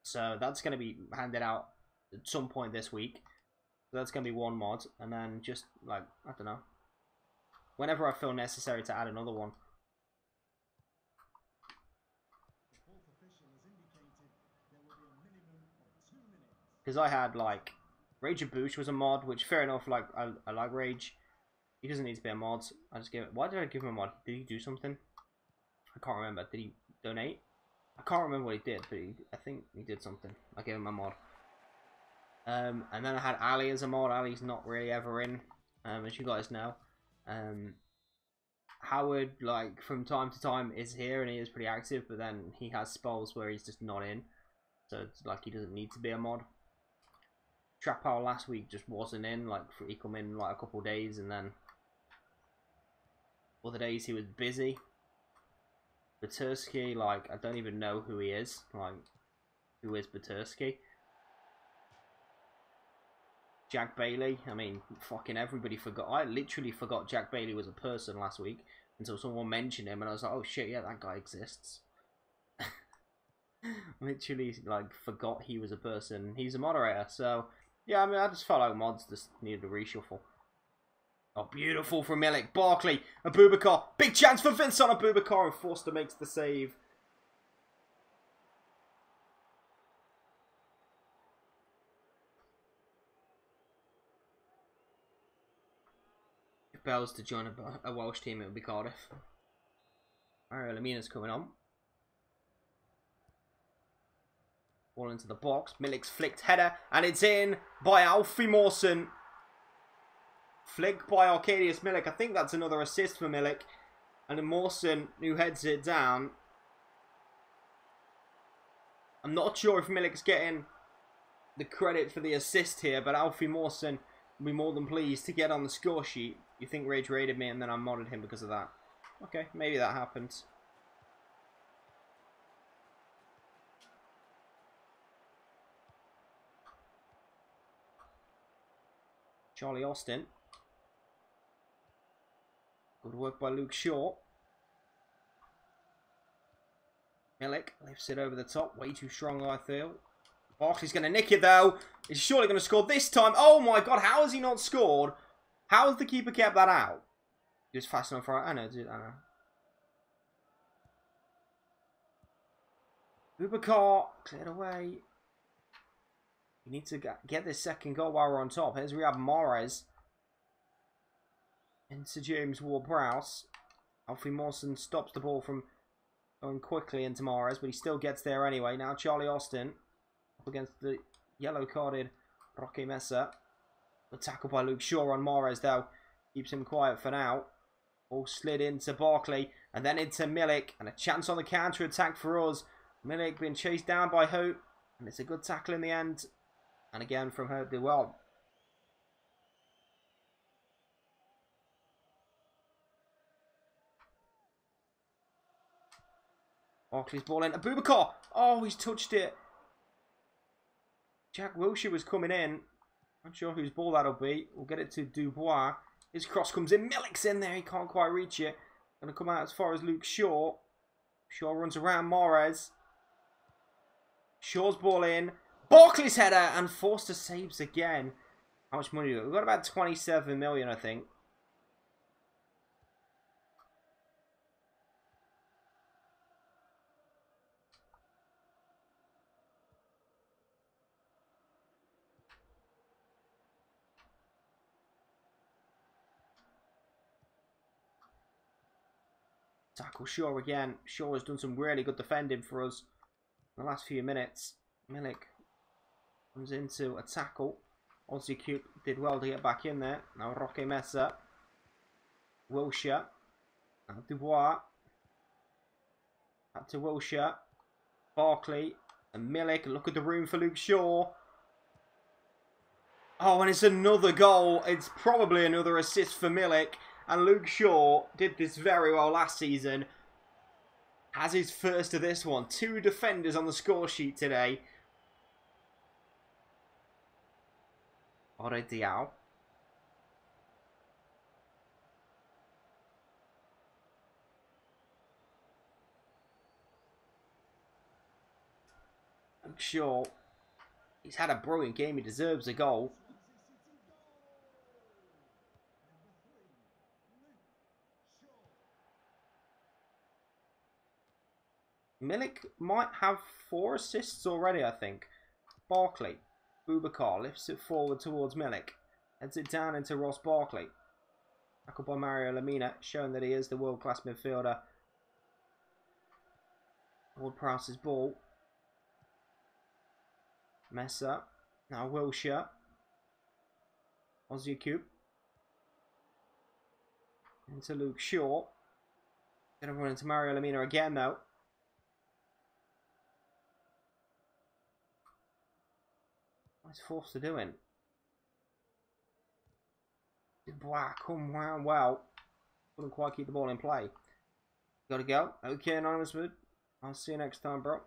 So that's going to be handed out at some point this week. So that's going to be one mod. And then just, like, I don't know. Whenever I feel necessary to add another one. Because I had, like, Rage of Boosh was a mod, which, fair enough, like, I like Rage. He doesn't need to be a mod. I just give it... Why did I give him a mod? Did he do something? I can't remember. Did he donate? I can't remember what he did, but I think he did something. I gave him a mod. And then I had Ali as a mod. Ali's not really ever in, as you guys know. Howard, like, from time to time is here, and he is pretty active, but then he has spells where he's just not in. So it's like he doesn't need to be a mod. Trap Power last week just wasn't in, like, he come in like a couple of days, and then other days he was busy. Batursky, like, I don't even know who he is. Like, who is Batursky? Jack Bailey, I mean, fucking everybody forgot. I literally forgot Jack Bailey was a person last week until someone mentioned him, and I was like, oh shit, yeah, that guy exists. Literally, like, forgot he was a person. He's a moderator, so yeah, I mean, I just felt like mods just needed a reshuffle. Oh, beautiful from Milik. Barkley, Abubakar. Big chance for Vincent Abubakar, and Forster makes the save. If Bell's to join a Welsh team, it would be Cardiff. Alright, Lamina's coming on. Ball into the box. Milik's flicked header, and it's in by Alfie Mawson. Flick by Arkadiusz Milik. I think that's another assist for Milik. And then Mawson, who heads it down. I'm not sure if Milik's getting the credit for the assist here, but Alfie Mawson will be more than pleased to get on the score sheet. You think Rage raided me and then I modded him because of that. Okay, maybe that happens. Charlie Austin. Good work by Luke Shaw. Milik lifts it over the top. Way too strong, I feel. Barkley's going to nick it, though. He's surely going to score this time. Oh, my God. How has he not scored? How has the keeper kept that out? He was fast enough for it. I know, dude. I know. Bubakar cleared away. We need to get this second goal while we're on top. Here's Riyad Mahrez. Into James Ward-Prowse. Alfie Mawson stops the ball from going quickly into Mahrez, but he still gets there anyway. Now Charlie Austin up against the yellow-carded Roque Mesa. The tackle by Luke Shaw on Mahrez, though, keeps him quiet for now. Ball slid into Barkley and then into Milik, and a chance on the counter-attack for us. Milik being chased down by Hope, and it's a good tackle in the end. And again from Hope did well. Barkley's ball in. Abubakar! Oh, he's touched it. Jack Wilshere was coming in. Not sure whose ball that'll be. We'll get it to Dubois. His cross comes in. Milik's in there. He can't quite reach it. Going to come out as far as Luke Shaw. Shaw runs around Mahrez. Shaw's ball in. Barkley's header and Forster saves again. How much money do we got? We've got about 27 million, I think. Tackle Shaw again. Shaw has done some really good defending for us in the last few minutes. Milik comes into a tackle. Aussie Cube did well to get back in there. Now Roque Mesa. Wilshere. Now Dubois. Back to Wilshere. Barkley. And Milik. Look at the room for Luke Shaw. Oh, and it's another goal. It's probably another assist for Milik. And Luke Shaw did this very well last season. Has his first of this one. 2 defenders on the score sheet today. Ore Diao. Luke Shaw. He's had a brilliant game. He deserves a goal. Milik might have 4 assists already, I think. Barkley. Boubacar lifts it forward towards Milik. Heads it down into Ross Barkley. Tackled by Mario Lemina, showing that he is the world-class midfielder. Ward-Prowse's ball. Mesa. Now Wilshere. Aussie Cube. Into Luke Shaw. Gonna run into Mario Lemina again, though. What's Forster doing? Dubois come round well. Couldn't quite keep the ball in play. Gotta go. Okay, Anonymous Mood. I'll see you next time, bro.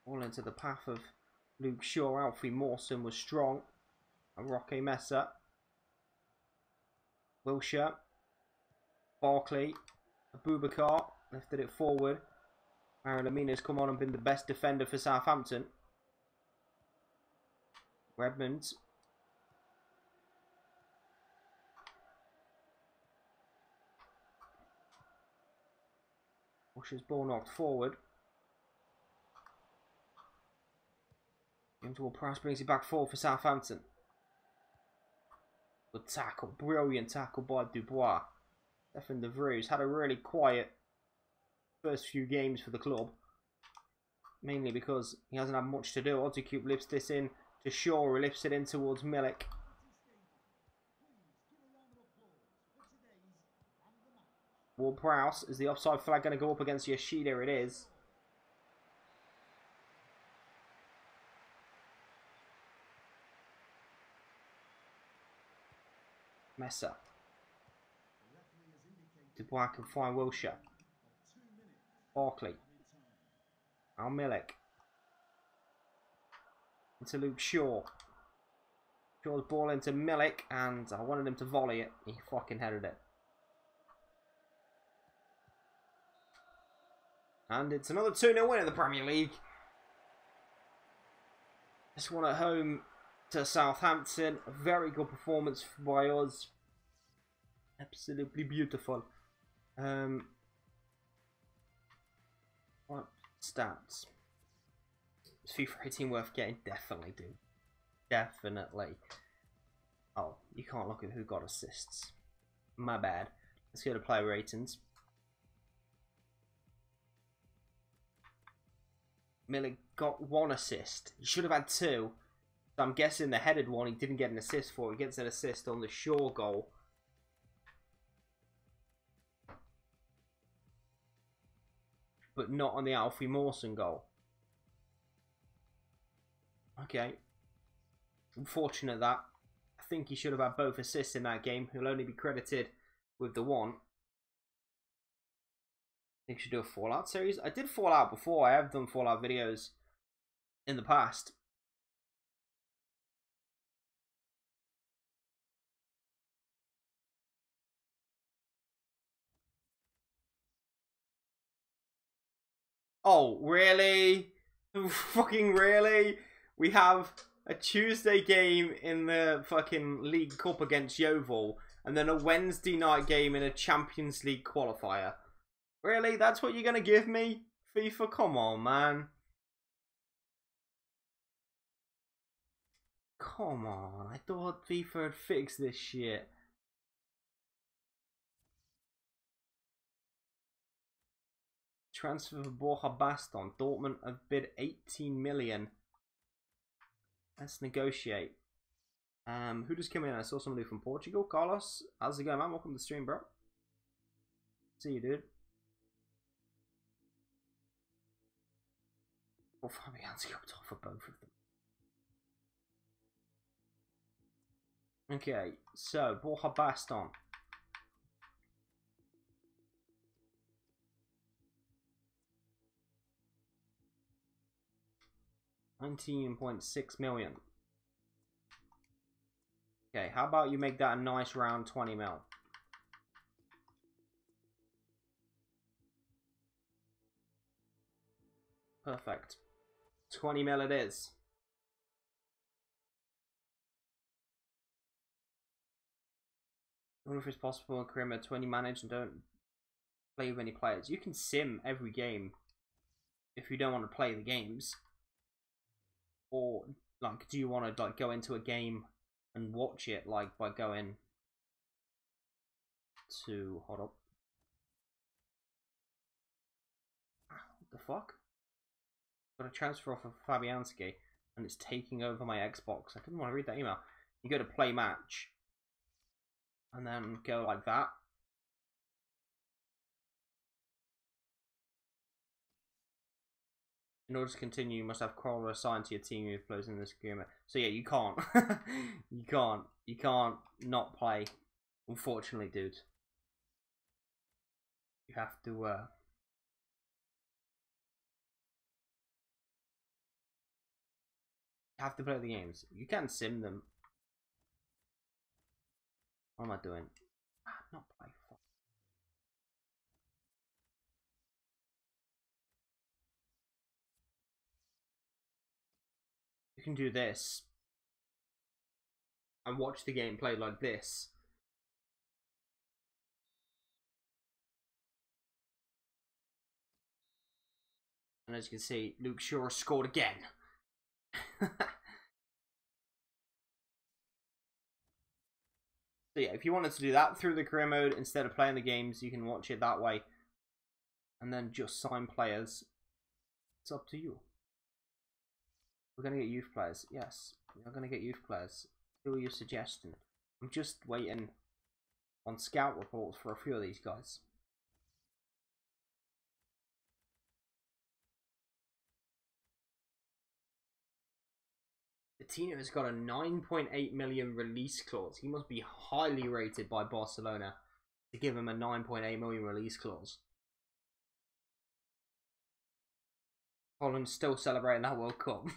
All into the path of Luke Shaw. Alfie Mawson was strong. And Roque Mesa. Wilshere. Barkley. Boubacar. Lifted it forward. Aaron Lamina's come on and been the best defender for Southampton. Redmond. Bush's ball knocked forward. Into a Price brings it back forward for Southampton. Good tackle. Brilliant tackle by Dubois. Stefan de Vrij had a really quiet first few games for the club. Mainly because he hasn't had much to do. Odzicube lifts this in to Shaw, who lifts it in towards Milik. Ward-Prowse, is the offside flag going to go up against Yoshida? It is. Mesa. Dubois can find Wilshere. Barkley. Now Milik. Into Luke Shaw. Shaw's ball into Milik, and I wanted him to volley it. He fucking headed it. And it's another 2-0 win in the Premier League. This one at home to Southampton. A very good performance by us. Absolutely beautiful. What stats? Is FIFA 18 worth getting? Definitely do. Definitely. Oh, you can't look at who got assists. My bad. Let's go to player ratings. Milik got 1 assist. He should have had 2. So I'm guessing the headed one he didn't get an assist for. He gets an assist on the Shaw goal. But not on the Alfie Mawson goal. Okay. Unfortunate that. I think he should have had both assists in that game. He'll only be credited with the 1. I think he should do a Fallout series. I did Fallout before. I have done Fallout videos in the past. Oh, really? Fucking really? We have a Tuesday game in the fucking League Cup against Yeovil, and then a Wednesday night game in a Champions League qualifier. Really? That's what you're gonna give me? FIFA? Come on, man. Come on. I thought FIFA had fixed this shit. Transfer for Borja Baston. Dortmund have bid 18 million. Let's negotiate. Who just came in? I saw somebody from Portugal. Carlos, how's it going, man? Welcome to the stream, bro. See you, dude. Or Fabianski up top for both of them. Okay, so Borja Baston. $19.6 million. Okay, how about you make that a nice round 20 mil? Perfect. 20 mil it is. I wonder if it's possible in career mode 20 manage and don't play with any players. You can sim every game if you don't want to play the games. Or like, do you want to like go into a game and watch it like by going to hold up? What the fuck? Got a transfer off of Fabianski and it's taking over my Xbox. I didn't want to read that email. You go to play match and then go like that. In order to continue, you must have Crawler assigned to your team who plays in this agreement. So yeah, you can't. You can't not play. Unfortunately, dude. You have to play the games. You can sim them. What am I doing? Not play. You can do this and watch the game play like this. And as you can see, Luke Shaw scored again. So yeah, if you wanted to do that through the career mode instead of playing the games, you can watch it that way. And then just sign players. It's up to you. We're going to get youth players. Yes, we're going to get youth players. Who are you suggesting? I'm just waiting on scout reports for a few of these guys. Coutinho has got a 9.8 million release clause. He must be highly rated by Barcelona to give him a 9.8 million release clause. Holland's still celebrating that World Cup.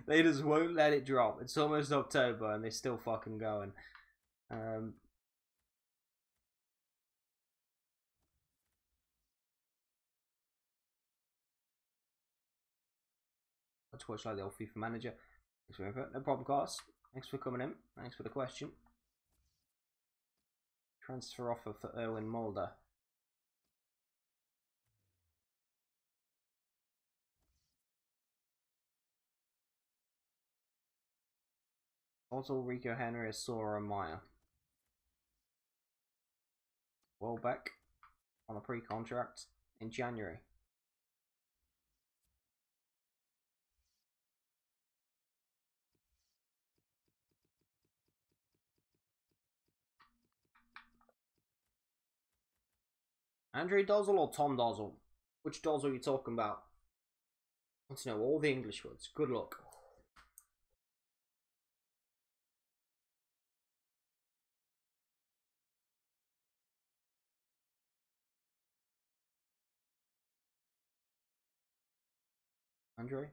They just won't let it drop. It's almost October and they're still fucking going. I just watch like the old FIFA manager. Thanks for input. No problem, guys. Thanks for coming in. Thanks for the question. Transfer offer for Erwin Mulder. Also, Rico Henry, Sora, and Maya. Welbeck on a pre-contract in January. Andre Dozzle or Tom Dozzle? Which Dozzle are you talking about? I want to know all the English words. Good luck. Andre?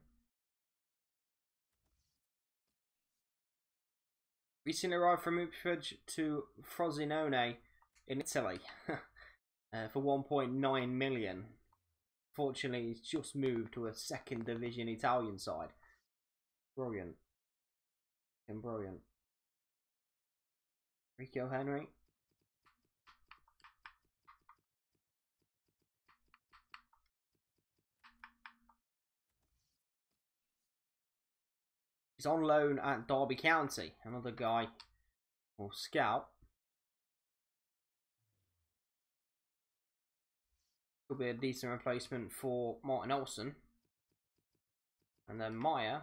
Recently arrived from Ipswich to Frosinone in Italy for 1.9 million. Fortunately, he's just moved to a second division Italian side. Brilliant. And brilliant. Rico Henry. He's on loan at Derby County. Another guy, or scout. Could be a decent replacement for Martin Olsen. And then Meyer,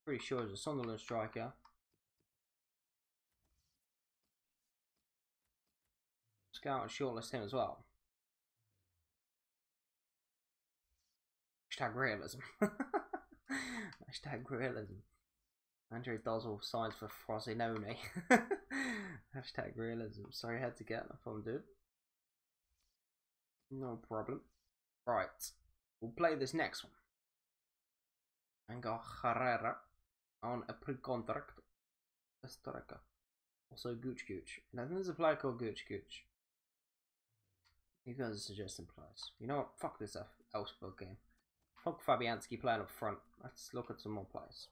pretty sure is a Sunderland striker. Scout and shortlist him as well. Hashtag realism. Hashtag realism. Andre Dozzle signs for Frosinone. Hashtag realism. Sorry, I had to get that from, dude. No problem. Right. We'll play this next one. Angel Herrera on a pre-contract. Striker. Also Gooch Gooch. And I think there's a player called Gooch Gooch. You guys are suggesting players. You know what? Fuck this Elfsborg game. Fuck Fabianski playing up front. Let's look at some more players.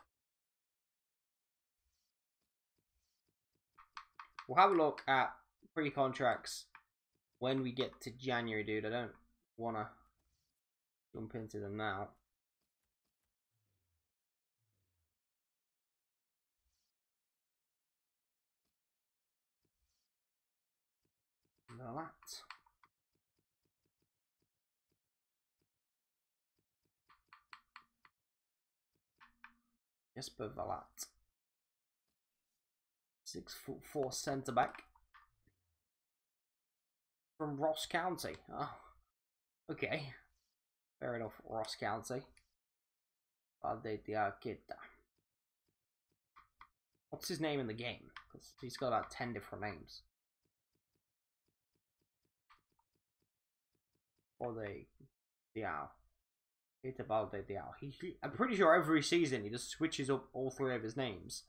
We'll have a look at pre-contracts when we get to January, dude. I don't want to jump into them now. That. Jesper Valat. 6'4" centre back from Ross County. Oh, okay. Fair enough, Ross County. What's his name in the game? Because he's got about 10 different names. I'm pretty sure every season he just switches up all three of his names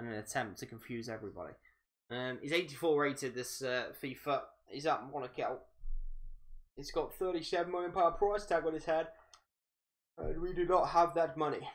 in an attempt to confuse everybody. He's 84 rated this FIFA. He's at Monaco. He's got £37 million price tag on his head. And we do not have that money.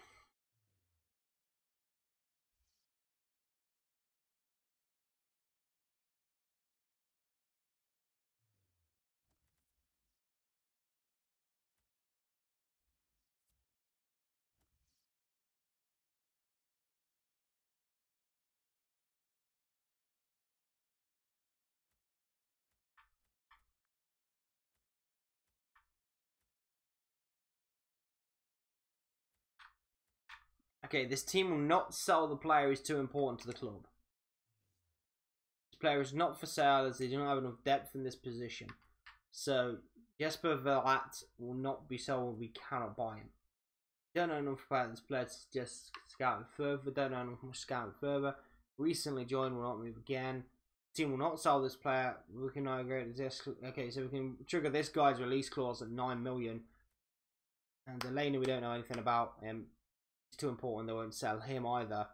Okay, this team will not sell the player who's too important to the club. This player is not for sale as they do not have enough depth in this position. So, Jesper Verlat will not be sold. We cannot buy him. Don't know enough about this player to just scout further. Don't know enough much scouting further. Recently joined, will not move again. The team will not sell this player. We can migrate this. Okay, so we can trigger this guy's release clause at 9 million. And Delaney, we don't know anything about him. He's too important, they won't sell him either.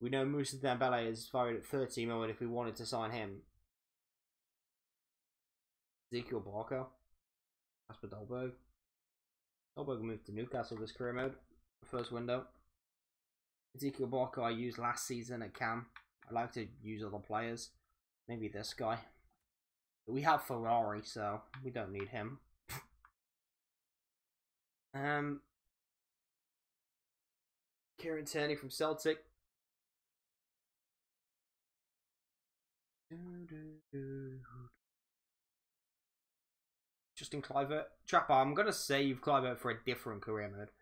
We know Moussa Dembele is valued at 30 million if we wanted to sign him. Ezekiel Barker. Casper Dolberg. Dolberg moved to Newcastle this career mode. First window. Ezekiel Barker I used last season at Cam. I like to use other players. Maybe this guy. But we have Ferrari, so we don't need him. Kieran Tierney from Celtic. Justin Kluivert. Trapper, I'm going to save Kluivert for a different career mode.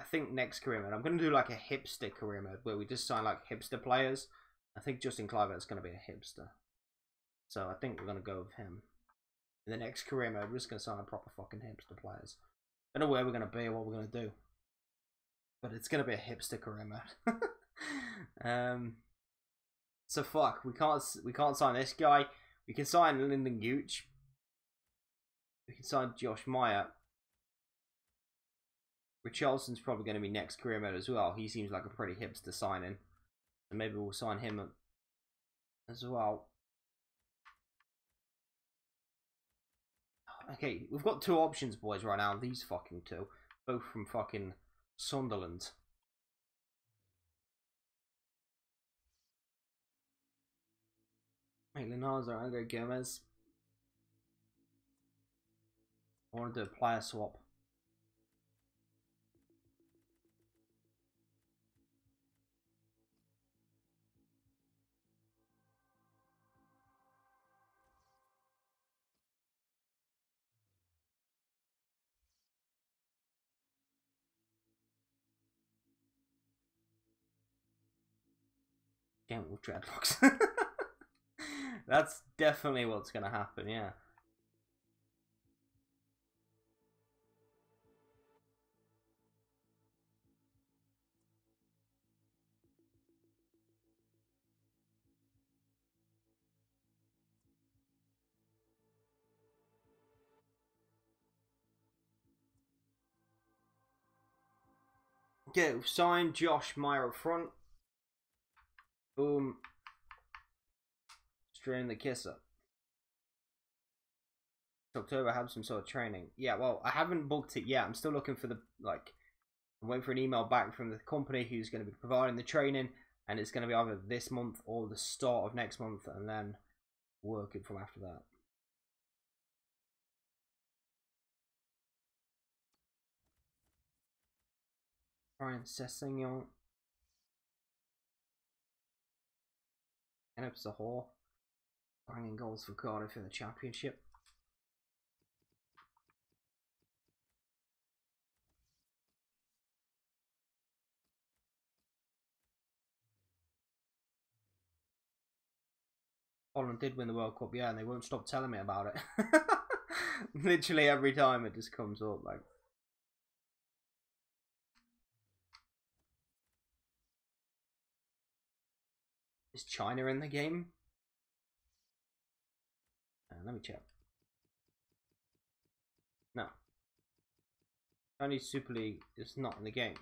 I think next career mode, I'm going to do like a hipster career mode where we just sign like hipster players. I think Justin Kluivert is going to be a hipster. So I think we're going to go with him. In the next career mode, we're just going to sign proper fucking hipster players. I don't know where we're going to be or what we're going to do. But it's going to be a hipster career mode. So fuck, we can't sign this guy. We can sign Lyndon Gooch. We can sign Josh Meyer. Richarlison's probably going to be next career mode as well. He seems like a pretty hipster signing. So maybe we'll sign him as well. Okay, we've got two options, boys, right now. These fucking two. Both from fucking Sunderland. Maitland-Niles or Angel Gomez. I want to do a player swap. Gent with dreadlocks. That's definitely what's going to happen, yeah. Okay, we've signed Josh Meyer up front. Boom. Straight in the kisser. October, have some sort of training. Yeah, well, I haven't booked it yet. I'm still looking for the, like, I'm waiting for an email back from the company who's going to be providing the training, and it's going to be either this month or the start of next month, and then working from after that. Ryan Sessegnon. And it's a whore. Banging goals for Cardiff in the Championship. Holland did win the World Cup, yeah, and they won't stop telling me about it. Literally every time it just comes up, like. Is China in the game? Let me check. No. Chinese Super League is not in the game.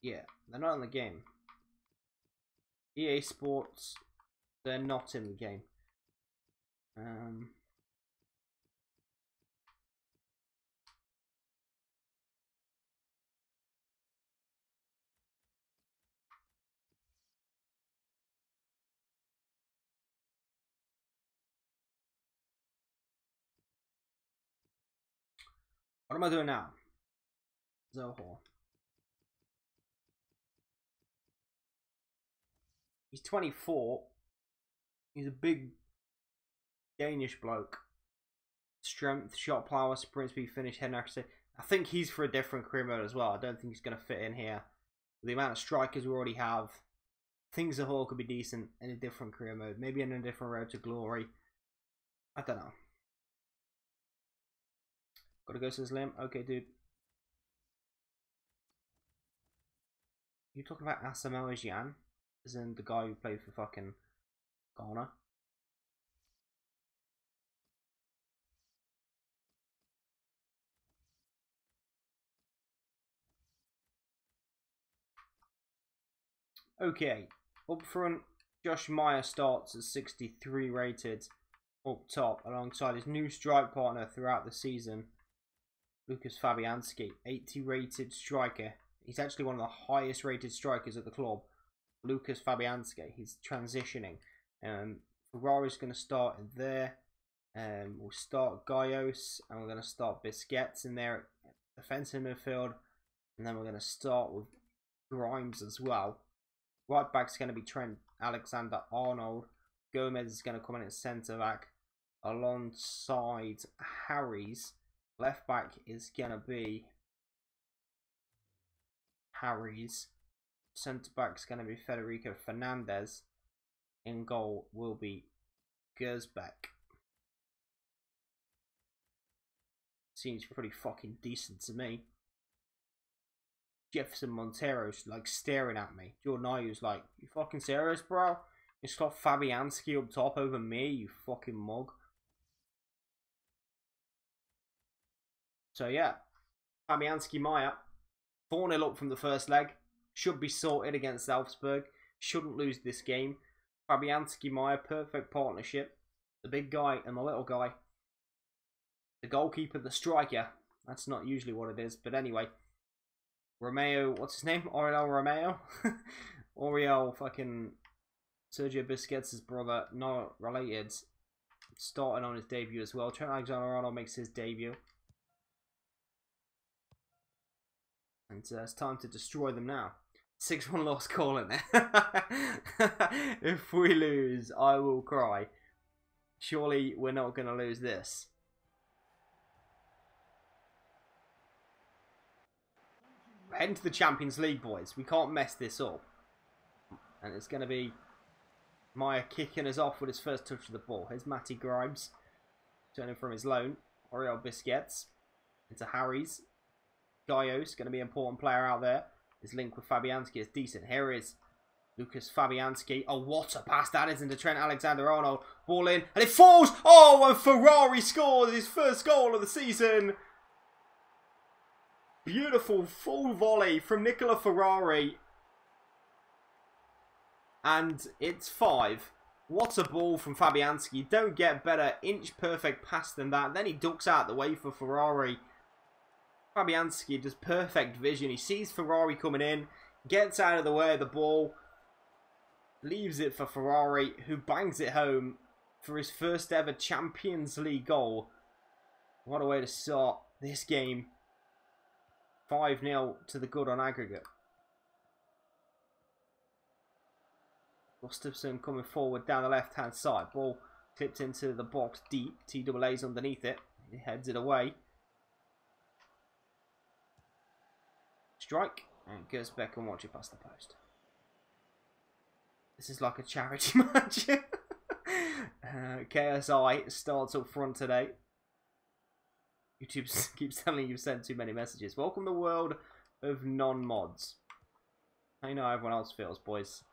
Yeah, they're not in the game. EA Sports, they're not in the game. What am I doing now? Zohor. He's 24. He's a big Danish bloke. Strength, shot power, sprint speed, finish, head and accuracy. I think he's for a different career mode as well. I don't think he's going to fit in here. With the amount of strikers we already have, things Zohor could be decent in a different career mode. Maybe in a different road to glory. I don't know. Gotta go to Slim. Okay, dude. You talking about MRJenk? As in the guy who played for fucking Ghana? Okay, up front, Josh Meyer starts at 63 rated up top alongside his new strike partner throughout the season, Lucas Fabianski, 80 rated striker. He's actually one of the highest rated strikers at the club, Lucas Fabianski. He's transitioning. Ferrari's going to start in there. We'll start Gaios, and we're going to start Biscuits in there at defensive midfield, and then we're going to start with Grimes as well. Right back's going to be Trent Alexander-Arnold. Gomez is going to come in at centre back alongside Harry's. Left back is going to be Harry's. Centre back's going to be Federico Fernandez. In goal will be Gersbeck. Seems pretty fucking decent to me. Jefferson Montero's like staring at me. Jordan Ayew's like, you fucking serious, bro? You got Fabianski up top over me, you fucking mug. So yeah, Fabianski Meyer, 4-0 up from the first leg. should be sorted against Salzburg. Shouldn't lose this game. Fabianski, Meyer, perfect partnership. The big guy and the little guy. The goalkeeper, the striker. That's not usually what it is, but anyway. Romeo, what's his name? Oriol Romeo? Oriol fucking Sergio Busquets' brother, not related. Starting on his debut as well. Trent Alexander-Arnold makes his debut. And it's time to destroy them now. 6-1 loss call in there. If we lose, I will cry. Surely we're not going to lose this. We're heading to the Champions League, boys. We can't mess this up. And it's going to be Meyer kicking us off with his first touch of the ball. Here's Matty Grimes. Turning from his loan. Oriol Busquets. Into Harry's. Gaios, going to be an important player out there. His link with Fabianski is decent. Here is Lucas Fabianski. Oh, what a pass that is into Trent Alexander-Arnold. Ball in, and it falls! Oh, and Ferrari scores his first goal of the season. Beautiful full volley from Nicola Ferrari. And it's 5. What a ball from Fabianski. Don't get better inch perfect pass than that. Then he ducks out the way for Ferrari. Fabianski does perfect vision. He sees Ferrari coming in, gets out of the way of the ball, leaves it for Ferrari, who bangs it home for his first ever Champions League goal. What a way to start this game. 5-0 to the good on aggregate. Gustafsson coming forward down the left-hand side. Ball clipped into the box deep. TAA's underneath it. He heads it away. Strike, and Gersbeck can watch it past the post. This is like a charity match. KSI starts up front today. YouTube keeps telling you've sent too many messages. Welcome to the world of non-mods. I know how everyone else feels, boys.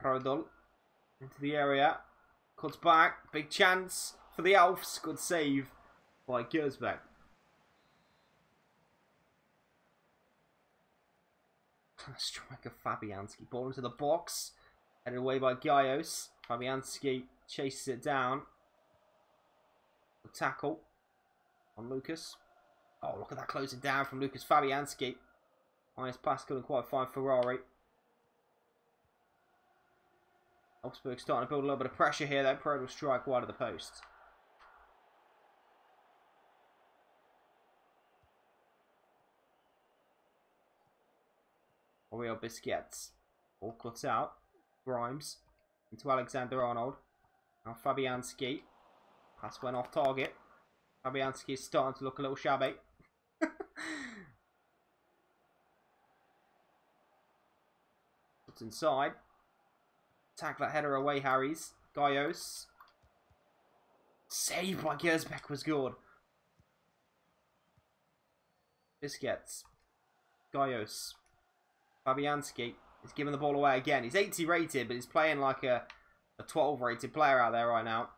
Prodol into the area. Cuts back. Big chance for the Alfs. Good save by Gersbeck. Striker Fabianski. Ball into the box. Headed away by Gaios. Fabianski chases it down. The tackle on Lucas. Oh, look at that closing down from Lucas Fabianski. Nice pass, couldn't quite find Ferrari. Augsburg starting to build a little bit of pressure here. That Pro will strike wide of the post. Oriol Busquets. Ball cut out. Grimes into Alexander-Arnold. Now Fabianski. Pass went off target. Fabianski is starting to look a little shabby. Puts inside. Tack that header away, Harry's. Gaios. Saved by Gersbeck was good. Busquets. Gaios. Fabianski is giving the ball away again. He's 80 rated, but he's playing like a 12 rated player out there right now.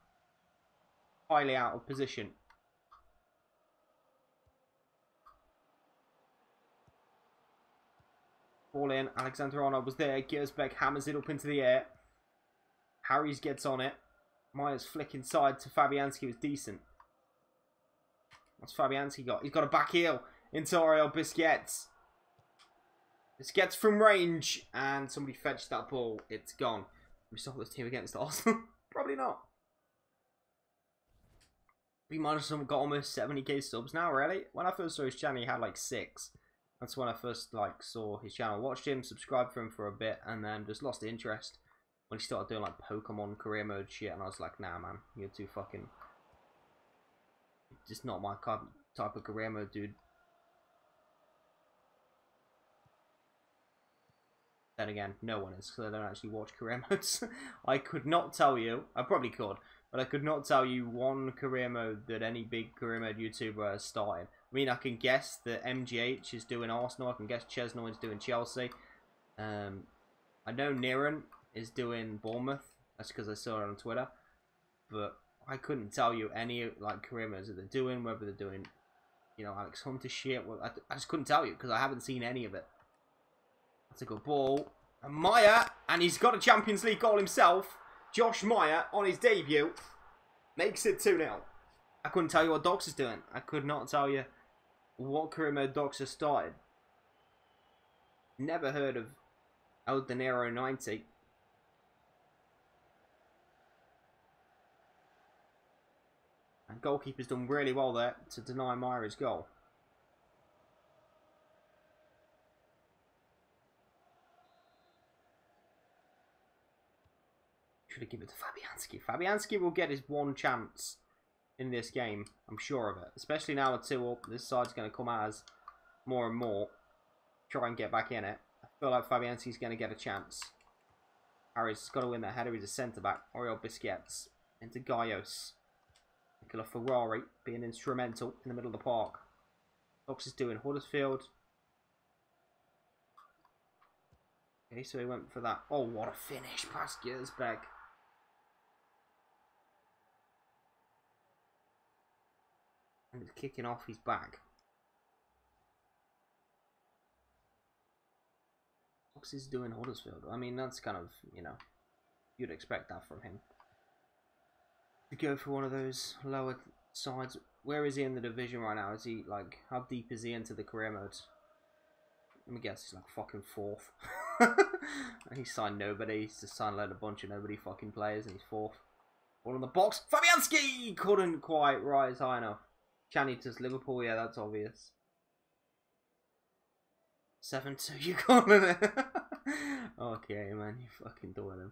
Highly out of position. Ball in. Alexander-Arnold was there. Gersbeck hammers it up into the air. Harry's gets on it. Meyer's flick inside to Fabianski was decent. What's Fabianski got? He's got a back heel into Oriol Busquets. Busquets from range. And somebody fetched that ball. It's gone. We saw this team against Arsenal. Probably not. We might have got almost 70k subs now, really. When I first saw his channel, he had like 6. That's when I first saw his channel. Watched him, subscribed for him for a bit, and then just lost interest when he started doing like Pokemon career mode shit. And I was like, nah, man, you're too fucking... just not my type of career mode, dude. Then again, no one is, because I don't actually watch career modes. I could not tell you, I probably could, but I could not tell you one career mode that any big career mode YouTuber has started. I mean, I can guess that MGH is doing Arsenal, I can guess Chesnoy is doing Chelsea. I know Niran is doing Bournemouth, that's because I saw it on Twitter. But I couldn't tell you any like career modes that they're doing, whether they're doing you know, Alex Hunter shit. Well, I just couldn't tell you because I haven't seen any of it. That's a good ball. And Meyer, and he's got a Champions League goal himself. Josh Meyer, on his debut, makes it 2-0. I couldn't tell you what Docs is doing. I could not tell you what career mode Docs has started. Never heard of El Dinero 90. And goalkeeper's done really well there to deny Meyer his goal. Should have given it to Fabianski. Fabianski will get his one chance in this game. I'm sure of it. Especially now with 2 up. This side's going to come out as more and more. Try and get back in it. I feel like Fabianski's going to get a chance. Harry's has got to win that header. He's a centre-back. Oriol Busquets into Gaios. Nicola Ferrari being instrumental in the middle of the park. Fox is doing Huddersfield. Okay, so he went for that. Oh, what a finish past Gersbeck. And it's kicking off his back. Fox is doing Huddersfield. I mean, that's kind of, you know, you'd expect that from him. To go for one of those lower sides. Where is he in the division right now? Is he, like, how deep is he into the career mode? Let me guess, he's like fucking 4th. He signed nobody. He's just signed a bunch of nobody fucking players and he's 4th. Ball in the box. Fabianski couldn't quite rise high enough. Channy to Liverpool, yeah, that's obvious. 7-2, you calling it? Okay, man, you fucking doing him.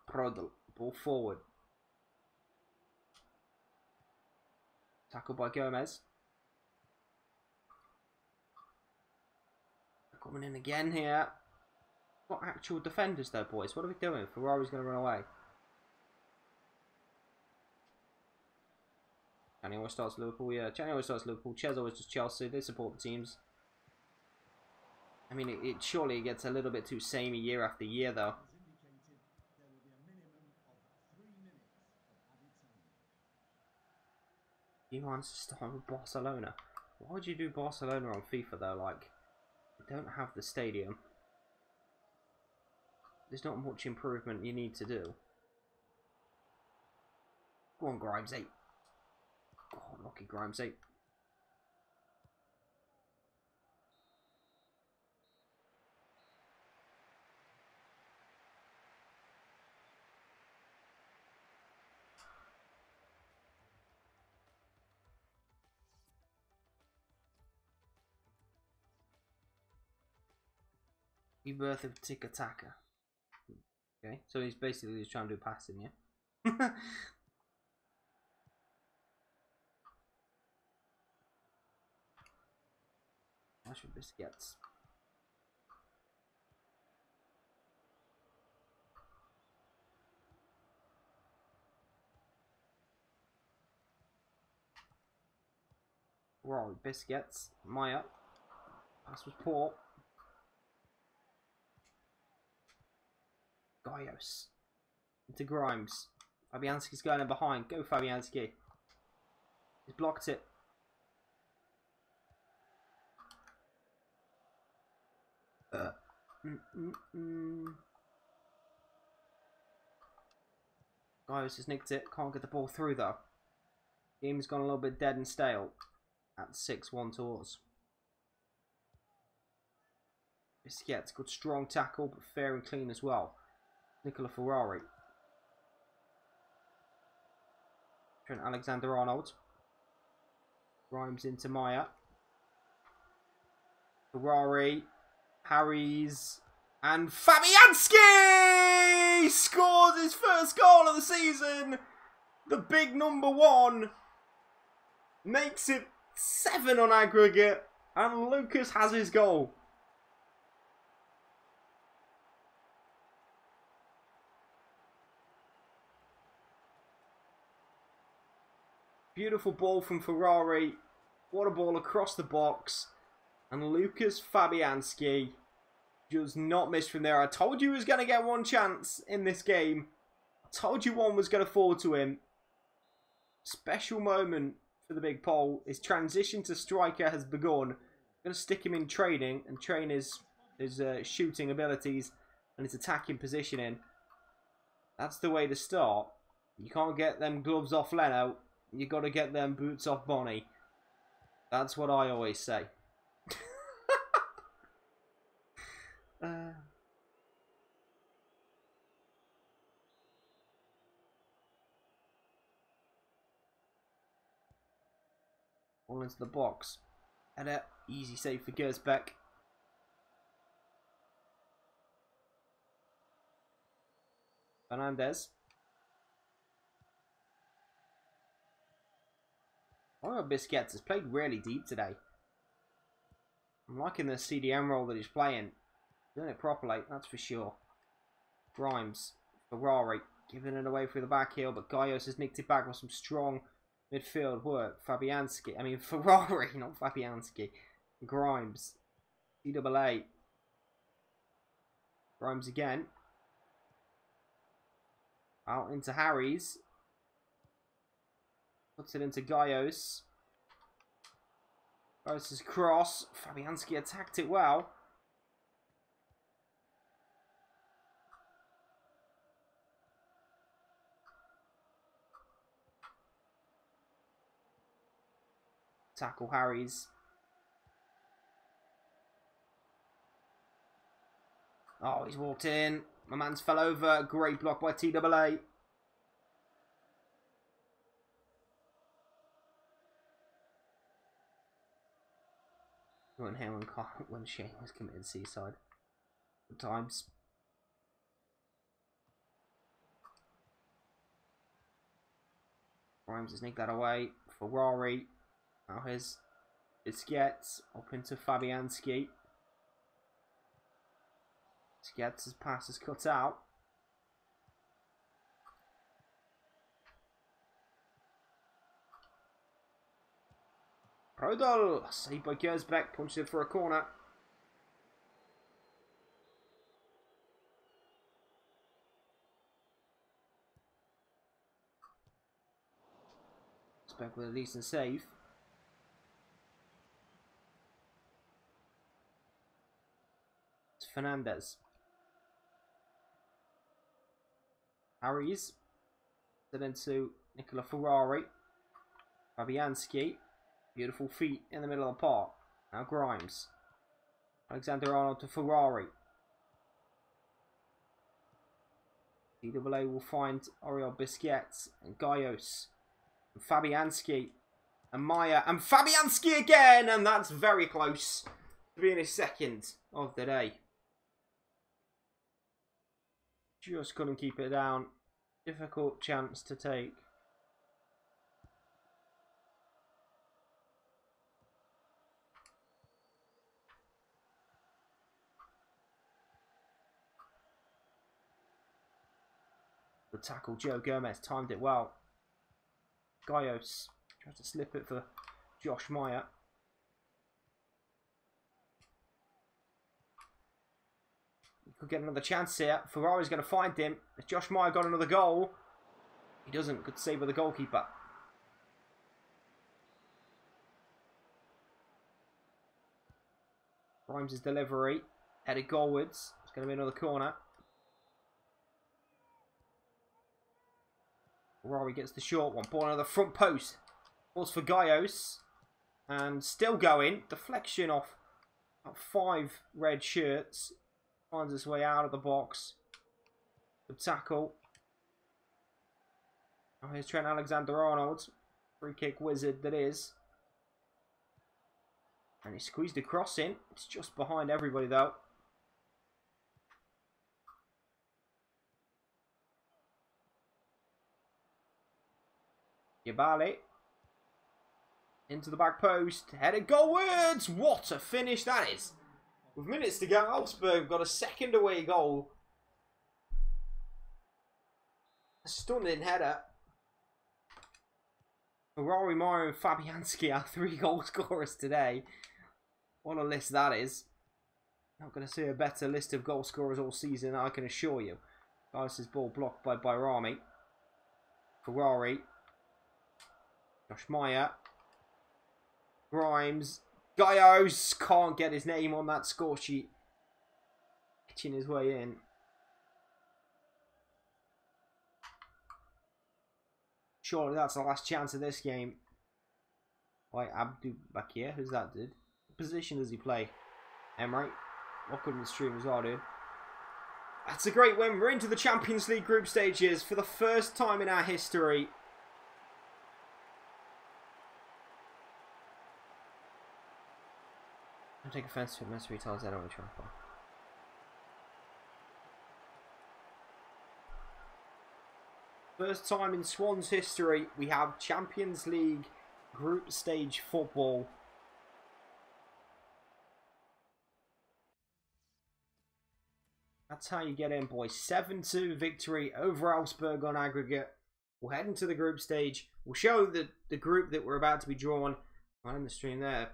Prodl, ball forward. Tackled by Gomez. Coming in again here. What actual defenders though, boys? What are we doing? Ferrari's going to run away. Channy always starts Liverpool, yeah. Channy always starts Liverpool. Ches always does Chelsea. They support the teams. I mean, it surely gets a little bit too samey year after year though. He wants to start with Barcelona. Why would you do Barcelona on FIFA though? Like, they don't have the stadium. There's not much improvement you need to do. Go on, Grimes 8. God, lucky Grimes 8. Rebirth of Tiki-Taka. Okay, so he's basically just trying to do passing, yeah? Ashford Biscuits. Rory Biscuits. Maya. Pass was poor. Gaios. Into Grimes. Fabianski's going in behind. Go Fabianski. He's blocked it. Gaios has nicked it. Can't get the ball through though. Game's gone a little bit dead and stale. At 6-1 to us. Biscuits, good strong tackle, but fair and clean as well. Nicola Ferrari. Trent Alexander-Arnold. Grimes into Maya. Ferrari. Harry's. And Fabianski scores his first goal of the season. The big number 1 makes it 7 on aggregate. And Lucas has his goal. Beautiful ball from Ferrari. What a ball across the box. And Lucas Fabianski Just not missed from there. I told you he was going to get one chance in this game. I told you one was going to fall to him. Special moment for the big Pole. His transition to striker has begun. I'm going to stick him in training and train his shooting abilities and his attacking positioning. That's the way to start. You can't get them gloves off Leno. You got to get them boots off Bonnie. That's what I always say. All into the box. Header. Easy save for Gersbeck. Fernandez. Biscuits has played really deep today. I'm liking the CDM role that he's playing. Doing it properly, that's for sure. Grimes. Ferrari. Giving it away through the back heel, but Gaios has nicked it back with some strong midfield work. Ferrari, not Fabianski. Grimes. CAA. Grimes again. Out into Harry's. Puts it into Gaios. Gaios' cross. Fabianski attacked it well. Tackle Harry's. Oh, he's walked in. My man's fell over. Great block by TAA. When Shane was committed seaside. Good times. Grimes has nicked that away. Ferrari. Now here's Biscuits up into Fabianski. Biscuits' pass is cut out. Rodol, saved by Gersbeck, punched it for a corner. Gersbeck with a decent save. It's Fernandez. Harry's. Then into Nicola Ferrari. Fabianski. Beautiful feet in the middle of the park. Now Grimes. Alexander-Arnold to Ferrari. TAA will find Oriol Biscuits and Gaios. And Fabianski. And Maya. And Fabianski again! And that's very close to being his second of the day. Just couldn't keep it down. Difficult chance to take. The tackle, Joe Gomez timed it well. Gaios tries to slip it for Josh Meyer. He could get another chance here. Ferrari's going to find him. Has Josh Meyer got another goal? He doesn't. Good save by the goalkeeper. Grimes' delivery. Headed goalwards. It's going to be another corner. Ferrari gets the short one. Ball on the front post. Balls for Gaios. And still going. Deflection off about 5 red shirts. Finds its way out of the box. Good tackle. Now here's Trent Alexander-Arnold. Free kick wizard that is. And he squeezed a cross in. It's just behind everybody though. Yabali. Into the back post. Headed goalwards. What a finish that is. With minutes to go, Augsburg got a second away goal. A stunning header. Ferrari, Mario and Fabianski are 3 goal scorers today. What a list that is. Not going to see a better list of goal scorers all season, I can assure you. Gaius' ball blocked by Bayrami. Ferrari. Josh Meyer. Grimes. Gaius can't get his name on that score sheet. Itching his way in. Surely that's the last chance of this game. Wait, Abdu Bakir, who's that dude? What position does he play? Emery. Welcome to the stream as well, dude. That's a great win. We're into the Champions League group stages for the first time in our history. I take offense to it. Most retailers I don't want to try for. First time in Swans history, we have Champions League group stage football. That's how you get in, boys. 7-2 victory over Augsburg on aggregate. We'll head into the group stage. We'll show the group that we're about to be drawn. Right on the stream there.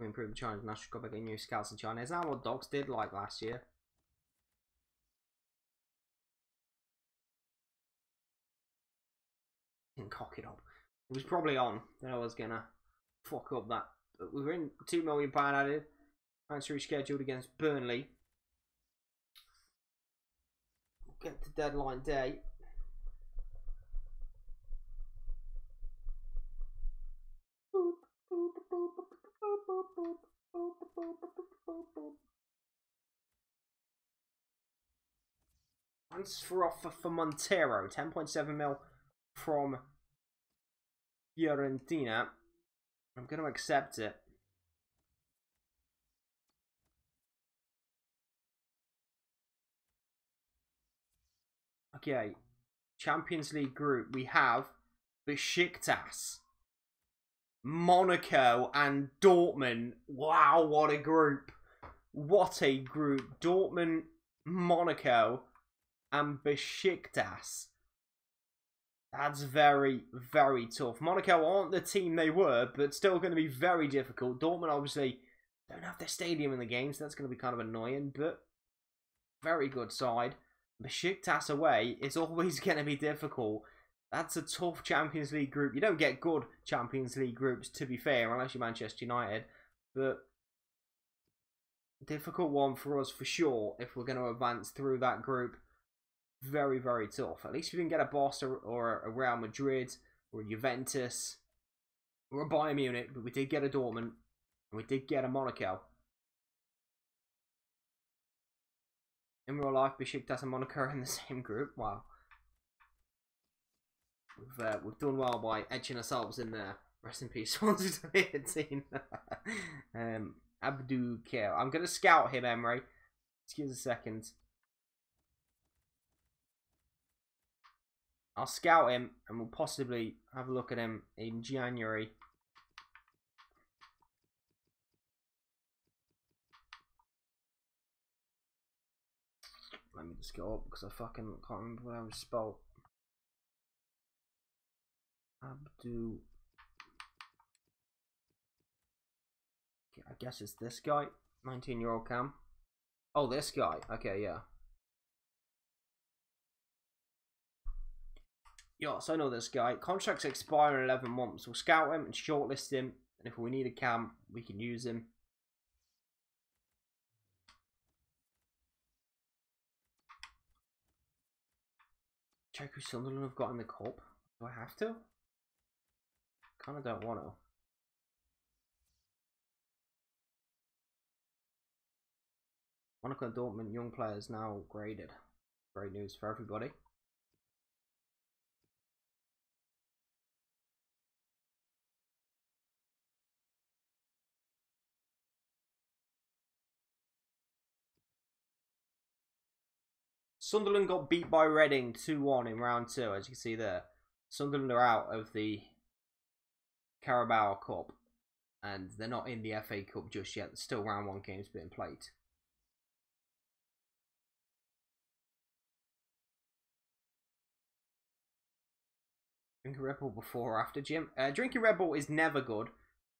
We improved the China's national cup by getting new scouts in China. Is that what Dogs did like last year? Didn't cock it up. It was probably on that I was gonna fuck up that. But we were in £2 million added. Transfer rescheduled against Burnley. We'll get to deadline day. Transfer offer for Montero, 10.7 mil from Fiorentina. I'm going to accept it. Okay, Champions League group. We have Besiktas, Monaco and Dortmund. Wow, what a group. What a group. Dortmund, Monaco and Besiktas. That's very, very tough. Monaco aren't the team they were, but still going to be very difficult. Dortmund obviously don't have their stadium in the game, so that's going to be kind of annoying, but very good side. Besiktas away is always going to be difficult. That's a tough Champions League group. You don't get good Champions League groups, to be fair, unless you're Manchester United. But difficult one for us for sure if we're going to advance through that group. Very, very tough. At least we didn't get a Barca or a Real Madrid or a Juventus or a Bayern Munich, but we did get a Dortmund and we did get a Monaco. In real life, Besiktas and Monaco are in the same group. Wow. We've done well by etching ourselves in there. Rest in peace, Swansea 2018. Abdu Kir. I'm going to scout him, Emery. Excuse a second. I'll scout him and we'll possibly have a look at him in January. Let me just go up because I fucking can't remember what I was spelled. Abdu. Okay, I guess it's this guy. 19-year-old Cam. Oh, this guy. Okay, yeah. Yes, I know this guy. Contracts expire in 11 months. We'll scout him and shortlist him. And if we need a cam, we can use him. Check who Sunderland have got in the cup. Do I have to? Kind of don't want to. Monaco and Dortmund young players now graded. Great news for everybody. Sunderland got beat by Reading 2-1 in round 2, as you can see there. Sunderland are out of the Carabao Cup, and they're not in the FA Cup just yet. There's still round 1 games being played. Drinking Red Bull before or after gym? Drinking Red Bull is never good.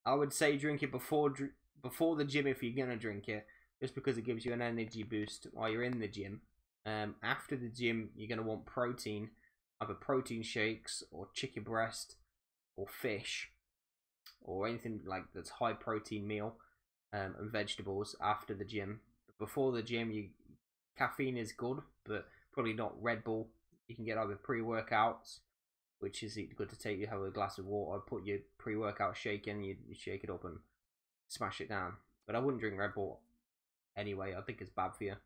I would say drink it before the gym if you're gonna drink it, just because it gives you an energy boost while you're in the gym. After the gym, you're gonna want protein, either protein shakes or chicken breast or fish or anything like that's high protein meal, and vegetables after the gym. Before the gym, caffeine is good, but probably not Red Bull. You can get either pre-workouts, which is good to take. You have a glass of water, put your pre-workout shake in, you shake it up and smash it down. But I wouldn't drink Red Bull anyway. I think it's bad for you.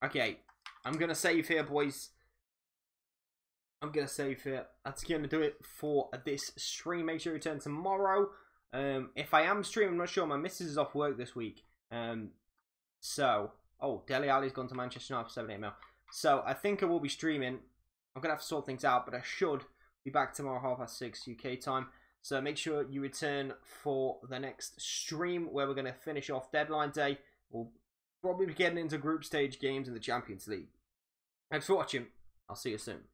Okay, I'm gonna save here, boys. I'm gonna save here. That's gonna do it for this stream. Make sure you return tomorrow. If I am streaming, I'm not sure. My missus is off work this week. So, Dele Alli's gone to Manchester United for 78 mil. So I think I will be streaming. I'm gonna have to sort things out, but I should be back tomorrow 6:30 UK time. So make sure you return for the next stream where we're gonna finish off deadline day. We'll probably be getting into group stage games in the Champions League. Thanks for watching. I'll see you soon.